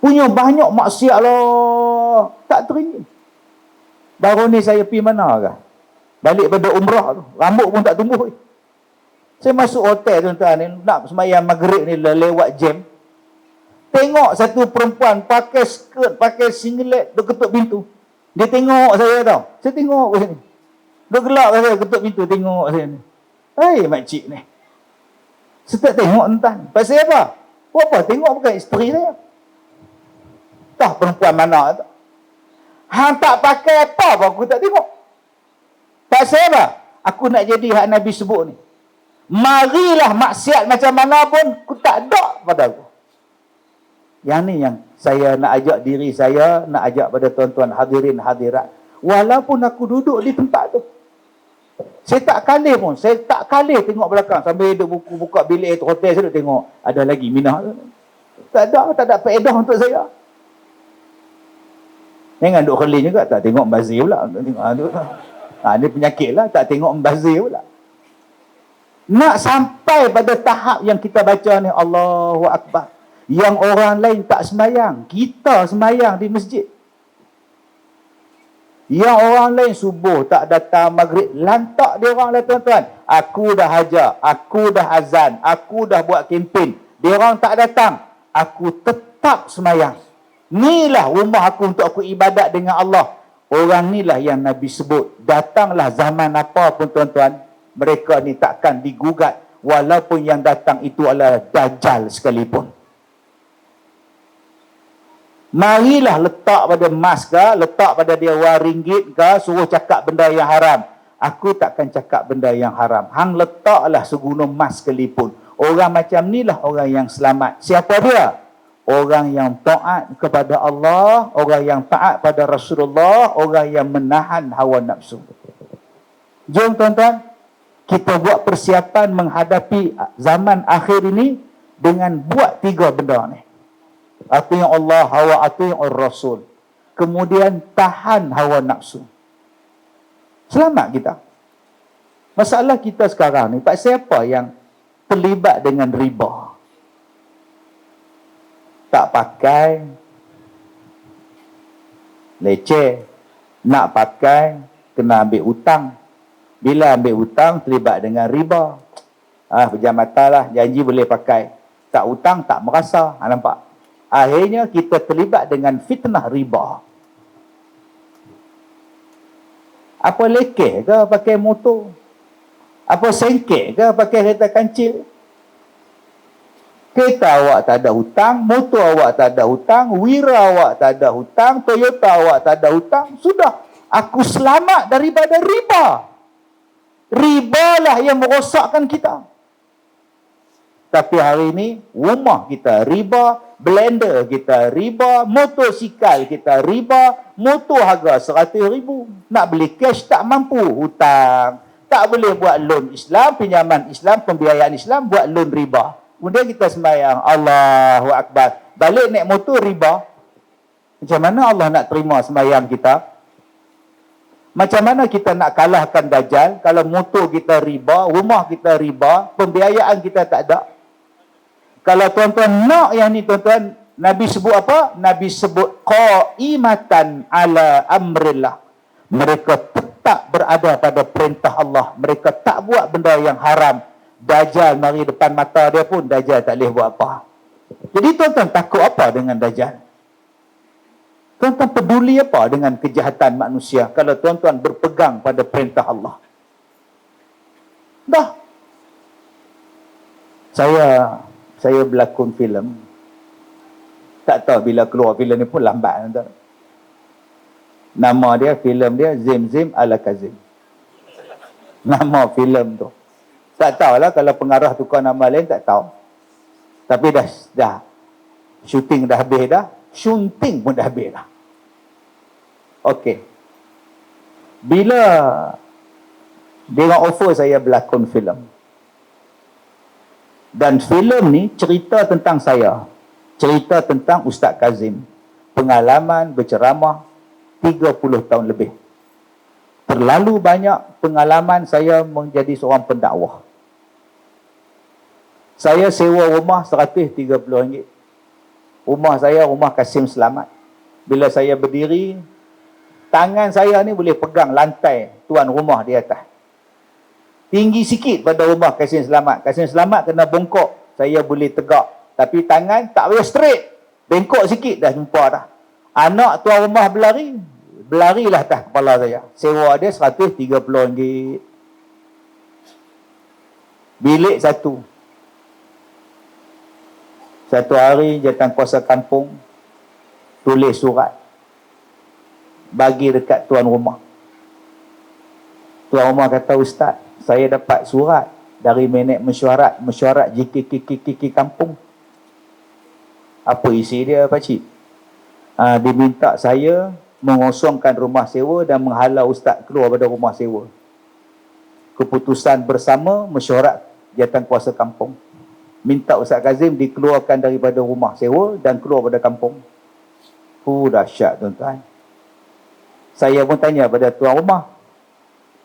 Punya banyak maksiat lah, tak teringin. Baru ni saya pergi mana kah? Balik pada umrah tu, rambut pun tak tumbuh. Saya masuk hotel, tuan-tuan, ni nak sembahyang maghrib ni lewat jam. Tengok satu perempuan pakai skirt, pakai singlet, dia ketuk pintu. Dia tengok saya tau. Saya tengok ke sini. Dia gelak ke saya, ketuk pintu, tengok saya ni. Hei makcik ni. Saya tak tengok tuan. Pasal apa? Apa? Tengok bukan isteri saya. Tah perempuan mana tu. Hang tak pakai apa aku tak tengok. Pasal apa? Aku nak jadi hak Nabi sebut ni. Marilah maksiat macam mana pun, aku tak ada pada aku. Yang ni yang saya nak ajak diri saya, nak ajak pada tuan-tuan hadirin hadirat. Walaupun aku duduk di tempat tu, saya tak kalih pun. Saya tak kalih tengok belakang. Sambil duduk buka bilik hotel, saya duduk tengok. Ada lagi minah tu. Tak ada faedah untuk saya. Jangan duduk kelih juga. Tak tengok membazir pula. Ini penyakit lah. Tak tengok membazir pula. Nak sampai pada tahap yang kita baca ni, Allahu Akbar. Yang orang lain tak sembahyang, kita sembahyang di masjid. Yang orang lain subuh tak datang, maghrib lantak dia orang lah tuan-tuan. Aku dah hajar, aku dah azan, aku dah buat kempen. Dia orang tak datang, aku tetap sembahyang. Inilah rumah aku untuk aku ibadat dengan Allah. Orang inilah yang Nabi sebut. Datanglah zaman apa pun tuan-tuan, mereka ni takkan digugat. Walaupun yang datang itu adalah Dajjal sekalipun. Marilah letak pada emas ke, letak pada dia wang ringgit ke, suruh cakap benda yang haram. Aku takkan cakap benda yang haram. Hang letaklah segunung emas sekalipun. Orang macam ni lah orang yang selamat. Siapa dia? Orang yang taat kepada Allah, orang yang taat pada Rasulullah, orang yang menahan hawa nafsu. Jom tuan-tuan, kita buat persiapan menghadapi zaman akhir ini dengan buat 3 benda ni. Ati yang Allah, hawa ati yang Rasul. Kemudian tahan hawa nafsu. Selamat kita. Masalah kita sekarang ni, Pak, siapa yang terlibat dengan riba? Tak pakai, leceh. Nak pakai, kena ambil hutang. Bila ambil hutang, terlibat dengan riba. Pejam mata lah, janji boleh pakai. Tak hutang, tak merasa. Nampak? Akhirnya kita terlibat dengan fitnah riba. Apa lekeh ke pakai motor? Apa sengkek ke pakai kereta kancil? Kereta awak tak ada hutang, motor awak tak ada hutang, Wira awak tak ada hutang, Toyota awak tak ada hutang. Sudah, aku selamat daripada riba. Riba lah yang merosakkan kita. Tapi hari ini, rumah kita riba, blender kita riba, motosikal kita riba, motor harga 100,000. Nak beli cash tak mampu, hutang. Tak boleh buat loan Islam, pinjaman Islam, pembiayaan Islam, buat loan riba. Kemudian kita sembahyang, Allahu Akbar. Balik naik motor riba. Macam mana Allah nak terima sembahyang kita? Macam mana kita nak kalahkan Dajjal kalau motor kita riba, rumah kita riba, pembiayaan kita tak ada? Kalau tuan-tuan nak yang ni tuan-tuan, Nabi sebut apa? Nabi sebut qaimatan ala amrillah. Mereka tetap berada pada perintah Allah. Mereka tak buat benda yang haram. Dajjal mari depan mata dia pun, Dajjal tak boleh buat apa. Jadi tuan-tuan takut apa dengan Dajjal? Tuan-tuan peduli apa dengan kejahatan manusia kalau tuan-tuan berpegang pada perintah Allah? Dah. Saya berlakon filem. Tak tahu bila keluar filem ni pun lambat. Tuan. Nama dia, filem dia Zim Zim Ala Kazim. Nama filem tu. Tak tahulah kalau pengarah tukar nama lain, tak tahu. Tapi dah syuting dah habis dah. Syuting pun dah habis dah. Okey. Bila dia offer saya berlakon filem. Dan filem ni cerita tentang saya. Cerita tentang Ustaz Kazim. Pengalaman berceramah 30 tahun lebih. Terlalu banyak pengalaman saya menjadi seorang pendakwah. Saya sewa rumah RM130. Rumah saya, rumah Kasim Selamat. Bila saya berdiri, tangan saya ni boleh pegang lantai tuan rumah di atas. Tinggi sikit pada rumah Kasim Selamat. Kasim Selamat kena bongkok, saya boleh tegak. Tapi tangan tak boleh straight. Bengkok sikit dah jumpa dah. Anak tuan rumah berlarilah atas kepala saya. Sewa dia RM130. Bilik satu. Satu hari jawatankuasa kampung tulis surat bagi dekat tuan rumah. Tuan rumah kata, Ustaz, saya dapat surat dari menek mesyuarat JKKKK kampung. Apa isi dia, pakcik? Dia minta saya mengosongkan rumah sewa dan menghalau Ustaz keluar pada rumah sewa. Keputusan bersama mesyuarat jawatankuasa kampung. Minta Ustaz Kazim dikeluarkan daripada rumah sewa dan keluar pada kampung. Dahsyat tuan-tuan. Saya pun tanya pada tuan rumah,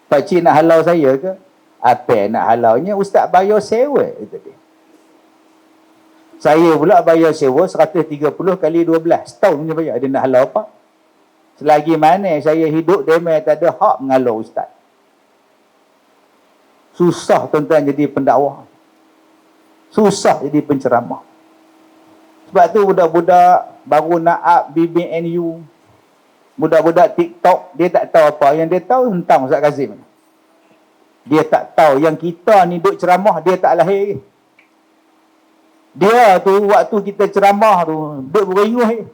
pakcik nak halau saya ke? Apa nak halaunya? Ustaz bayar sewa. Saya pula bayar sewa 130 kali 12. Setahun punya bayar. Dia nak halau apa? Selagi mana saya hidup, dia memang tak ada hak mengalau Ustaz. Susah tuan-tuan jadi pendakwah. Susah jadi penceramah. Sebab tu budak-budak baru nak up BBNU, budak-budak TikTok, dia tak tahu apa. Yang dia tahu tentang Ustaz Kazim. Dia tak tahu yang kita ni duk ceramah, dia tak lahir. Dia tu waktu kita ceramah tu duk berenguh.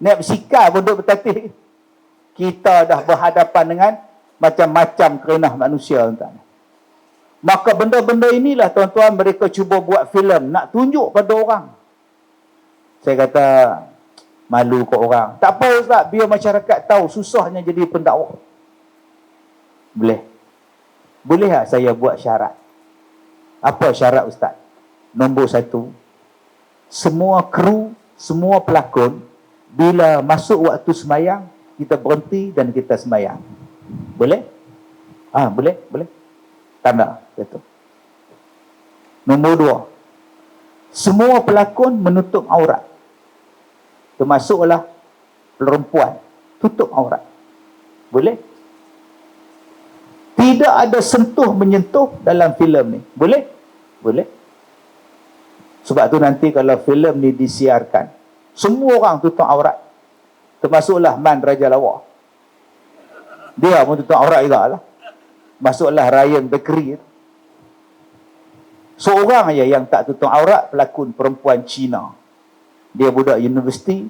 Naik bersikap pun duk bertatih. Kita dah berhadapan dengan macam-macam kerenah manusia, tuan-tuan. Maka benda-benda inilah, tuan-tuan, mereka cuba buat filem nak tunjuk pada orang. Saya kata, malu ke orang. Tak apa Ustaz, biar masyarakat tahu susahnya jadi pendakwah. Boleh. Boleh tak saya buat syarat? Apa syarat Ustaz? Nombor 1, semua kru, semua pelakon, bila masuk waktu semayang, kita berhenti dan kita semayang. Boleh? Boleh? Boleh. Tanda. Itu. Nombor 2, semua pelakon menutup aurat. Termasuklah perempuan, tutup aurat. Boleh? Tidak ada sentuh menyentuh dalam filem ni. Boleh? Boleh. Sebab tu nanti kalau filem ni disiarkan, semua orang tutup aurat. Termasuklah Man Raja Lawa. Dia pun tutup aurat juga lah. Masuklah Ryan Bakery. Seorang aja yang tak tutup aurat, pelakon perempuan Cina. Dia budak universiti.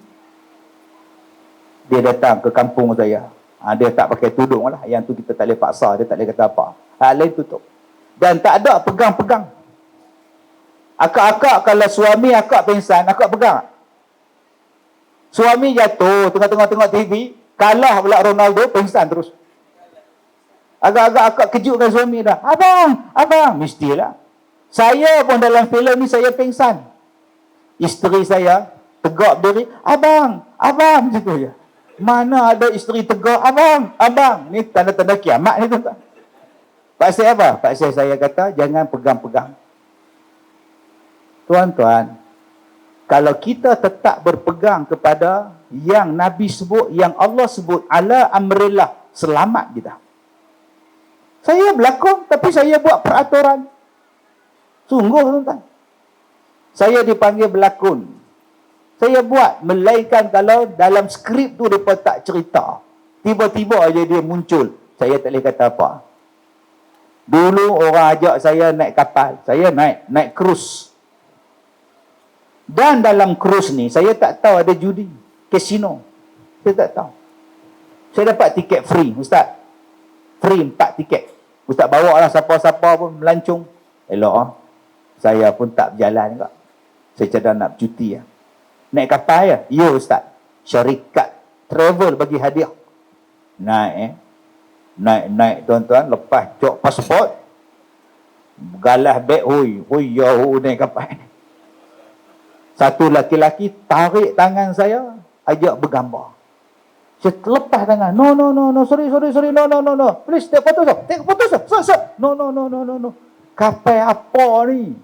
Dia datang ke kampung saya. Dia tak pakai tudung lah. Yang tu kita tak boleh paksa. Dia tak boleh kata apa. Hal lain tutup. Dan tak ada pegang-pegang. Akak-akak kalau suami akak pingsan, akak pegang. Suami jatuh tengah-tengah tengok TV, kalah pula Ronaldo, pingsan terus. Agak-agak akak kejutkan suami dah. Abang, mestilah. Saya pun dalam filem ni saya pingsan. Isteri saya tegak berdiri, abang, gitu je. Mana ada isteri tegak, abang. Ni tanda-tanda kiamat ni tuan-tuan. Pasal apa? Pasal saya kata jangan pegang-pegang. Tuan-tuan, kalau kita tetap berpegang kepada yang Nabi sebut, yang Allah sebut, ala amrillah, selamat kita. Saya berlakon, tapi saya buat peraturan. Sungguh, tuan-tuan. Saya dipanggil berlakon. Saya buat, melainkan kalau dalam skrip tu mereka tak cerita. Tiba-tiba aja dia muncul. Saya tak boleh kata apa. Dulu orang ajak saya naik kapal. Saya naik cruise. Dan dalam cruise ni, saya tak tahu ada judi, kasino. Saya tak tahu. Saya dapat tiket free, Ustaz. Free 4 tiket. Ustaz bawa lah siapa-siapa pun melancong. Elok. Saya pun tak berjalan juga. Saya cadang nak cuti. Naik kapal ya? Ya Ustaz. Syarikat travel bagi hadiah. Naik tuan-tuan. Lepas cok pasport. Galah beg. Hoi, naik kapal. Satu laki-laki tarik tangan saya, ajak bergambar. Saya lepas tangan. No, sorry. No. Please, take photo, sir. No. Kapal apa ni?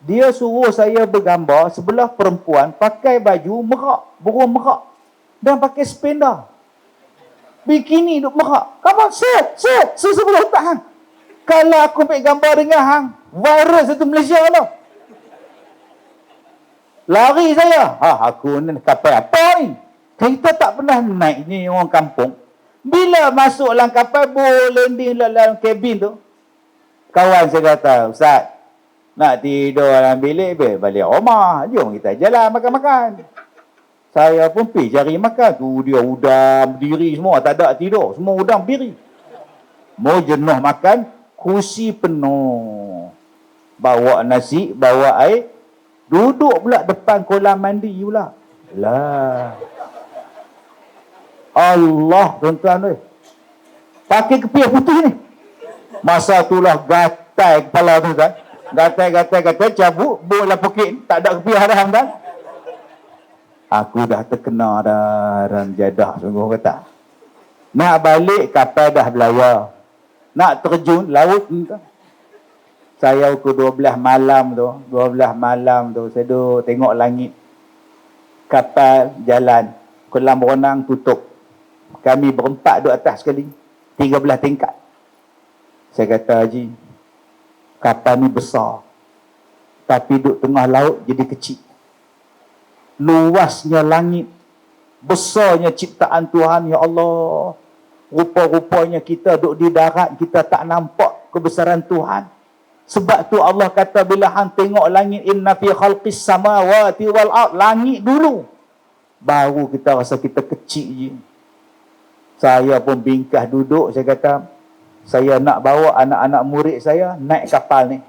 Dia suruh saya bergambar sebelah perempuan pakai baju merak, burung merak. Dan pakai spender. Bikini duk merak. Come on, sir, sebelah tahan. Kalau aku ambil gambar dengan hang, viral satu Malaysia lah. Lari saya. Aku ni kapal apa ni? Kita tak pernah naik ni orang kampung. Bila masuk dalam kapal, landing dalam kabin tu. Kawan saya kata, Ustaz, nak tidur dalam bilik, balik rumah. Jom kita jalan makan-makan. Saya pun pergi cari makan. Tu dia udam, berdiri semua. Tak ada tidur. Semua udam berdiri. Mau jenuh makan, kursi penuh. Bawa nasi, bawa air. Duduk pula depan kolam mandi pula. Lah. Allah, tuan-tuan. Pakai kepiah putih ni. Masa itulah gatai kepala tuan-tuan. Gatai, cabut, bola pokok. Tak ada kepiah dah, tuan. Aku dah terkena dah dan jadah, sungguh kata. Nak balik, kapal dah berlayar. Nak terjun, laut. Tuan. Saya ukur 12 malam tu. Saya duduk tengok langit. Kapal jalan. Kolam renang tutup. Kami berempat duduk atas sekali. 13 tingkat. Saya kata, Haji, kapal ni besar. Tapi duduk tengah laut jadi kecil. Luasnya langit. Besarnya ciptaan Tuhan, ya Allah. Rupa-rupanya kita duduk di darat, kita tak nampak kebesaran Tuhan. Sebab tu Allah kata bila hang tengok langit, inna fi khalqis samawati wal ard, langit dulu. Baru kita rasa kita kecil je. Saya pun bingkah duduk, saya kata, saya nak bawa anak-anak murid saya naik kapal ni.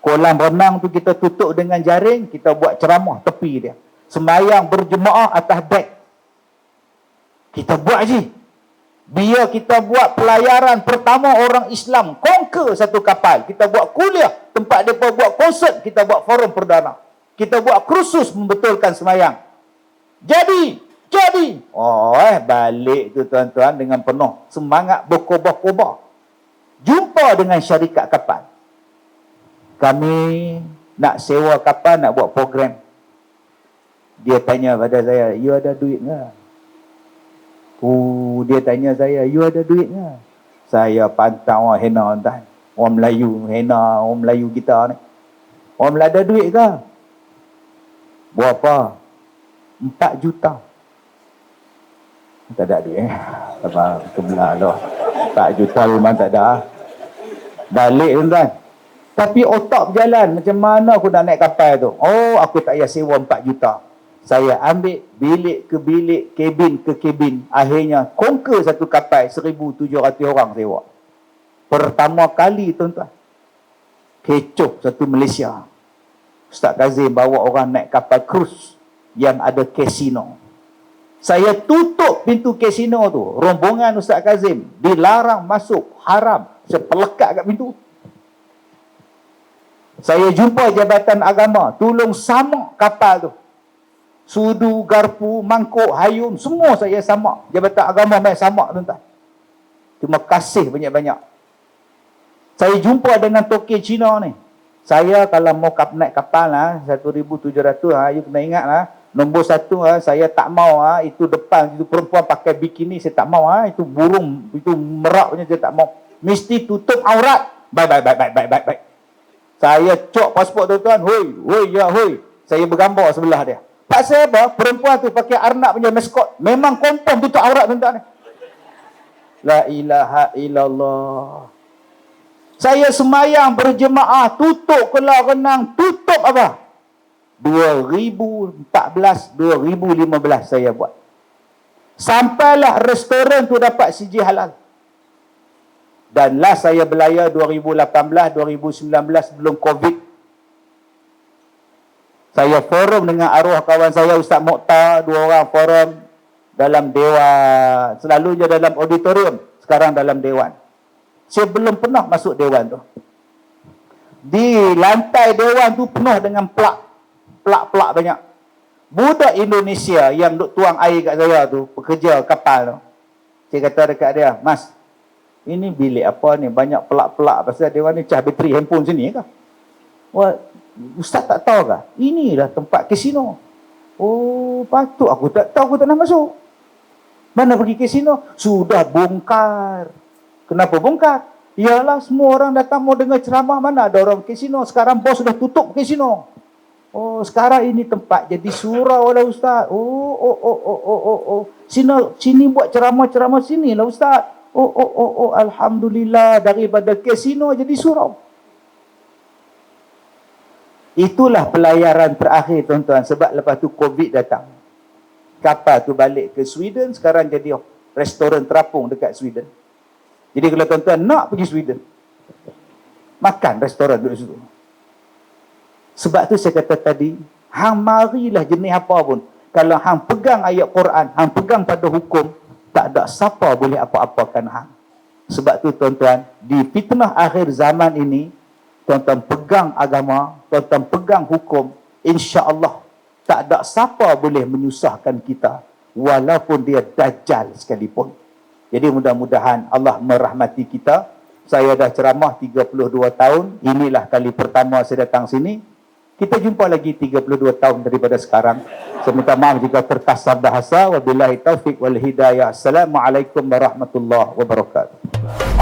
Kolam renang tu kita tutup dengan jaring, kita buat ceramah tepi dia. Sembahyang berjemaah atas dek. Kita buat je. Biar kita buat pelayaran pertama orang Islam conquer satu kapal. Kita buat kuliah, tempat mereka buat konsert, kita buat forum perdana. Kita buat kursus membetulkan sembahyang. Jadi. Balik tu tuan-tuan dengan penuh semangat berkobar-kobar. Jumpa dengan syarikat kapal. Kami nak sewa kapal, nak buat program. Dia tanya pada saya, you ada duit ke? Dia tanya saya, you ada duit ke? Saya pantau hena tuan. Orang Melayu, hena orang Melayu kita ni. Orang Melayu ada duit ke? Berapa? 4 juta. Tak ada duit. Apa kebelah lah. 4 juta memang tak ada. Balik tuan. Tapi otak berjalan. Macam mana aku nak naik kapal tu? Aku tak payah sewa 4 juta. Saya ambil bilik ke bilik, kabin ke kabin. Akhirnya conquer satu kapal 1,700 orang sewa. Pertama kali tuan-tuan. Kecoh satu Malaysia. Ustaz Kazim bawa orang naik kapal cruise yang ada kasino. Saya tutup pintu kasino tu. Rombongan Ustaz Kazim dilarang masuk, haram. Saya pelekat kat pintu. Saya jumpa Jabatan Agama, tolong samak kapal tu. Sudu, garpu, mangkuk, hayun, semua saya samak. Jabatan Agama main samak tuan-tuan. Terima kasih banyak-banyak. Saya jumpa dengan toke Cina ni. Saya kalau mau naik kapal 1,700, you kena ingat nombor 1 saya tak mau itu depan itu perempuan pakai bikini, saya tak mau itu burung, itu merak punya, saya tak mau. Mesti tutup aurat. Baik. Saya cok pasport tuan-tuan. Hoi. Saya bergambar sebelah dia. Pasal apa? Perempuan tu pakai arnab punya maskot. Memang confirm tutup aurat tuan-tuan. La ilaha illallah. Saya semayang berjemaah, tutup kelar renang, tutup apa? 2014, 2015 saya buat. Sampailah restoran tu dapat CJ halal. Dan last saya belayar 2018, 2019 belum COVID. Saya forum dengan arwah kawan saya Ustaz Mokhtar, 2 orang forum dalam dewan. Selalunya dalam auditorium, sekarang dalam dewan. Saya belum pernah masuk dewan tu. Di lantai dewan tu penuh dengan plak banyak. Budak Indonesia yang duk tuang air kat saya tu, pekerja kapal tu. Saya kata dekat dia, Mas, ini bilik apa ni? Banyak plak pasal dewan ni cah bateri handphone sini ke? Wah, Ustaz tak tahu ke? Inilah tempat kasino. Patut aku tak tahu, aku tak nak masuk. Mana pergi kasino? Sudah bongkar. Kenapa bongkar? Ialah semua orang datang mau dengar ceramah, mana ada orang kasino. Sekarang bos sudah tutup kasino. Sekarang ini tempat jadi surau lah Ustaz. Sini buat ceramah sini lah Ustaz. Alhamdulillah, daripada kasino jadi surau. Itulah pelayaran terakhir tuan-tuan. Sebab lepas tu COVID datang. Kapal tu balik ke Sweden, sekarang jadi restoran terapung dekat Sweden. Jadi kalau tuan-tuan nak pergi Sweden, makan restoran duduk situ. Sebab tu saya kata tadi, hang marilah jenis apa pun. Kalau hang pegang ayat Quran, hang pegang pada hukum, tak ada siapa boleh apa-apakan hang. Sebab tu tuan-tuan, di fitnah akhir zaman ini, tuan-tuan pegang agama, tuan-tuan pegang hukum, insya-Allah tak ada siapa boleh menyusahkan kita, walaupun dia dajjal sekalipun. Jadi mudah-mudahan Allah merahmati kita. Saya dah ceramah 32 tahun. Inilah kali pertama saya datang sini. Kita jumpa lagi 32 tahun daripada sekarang. Saya minta maaf jika terkasar bahasa. Wabillahi taufiq wal hidayah. Assalamualaikum warahmatullahi wabarakatuh.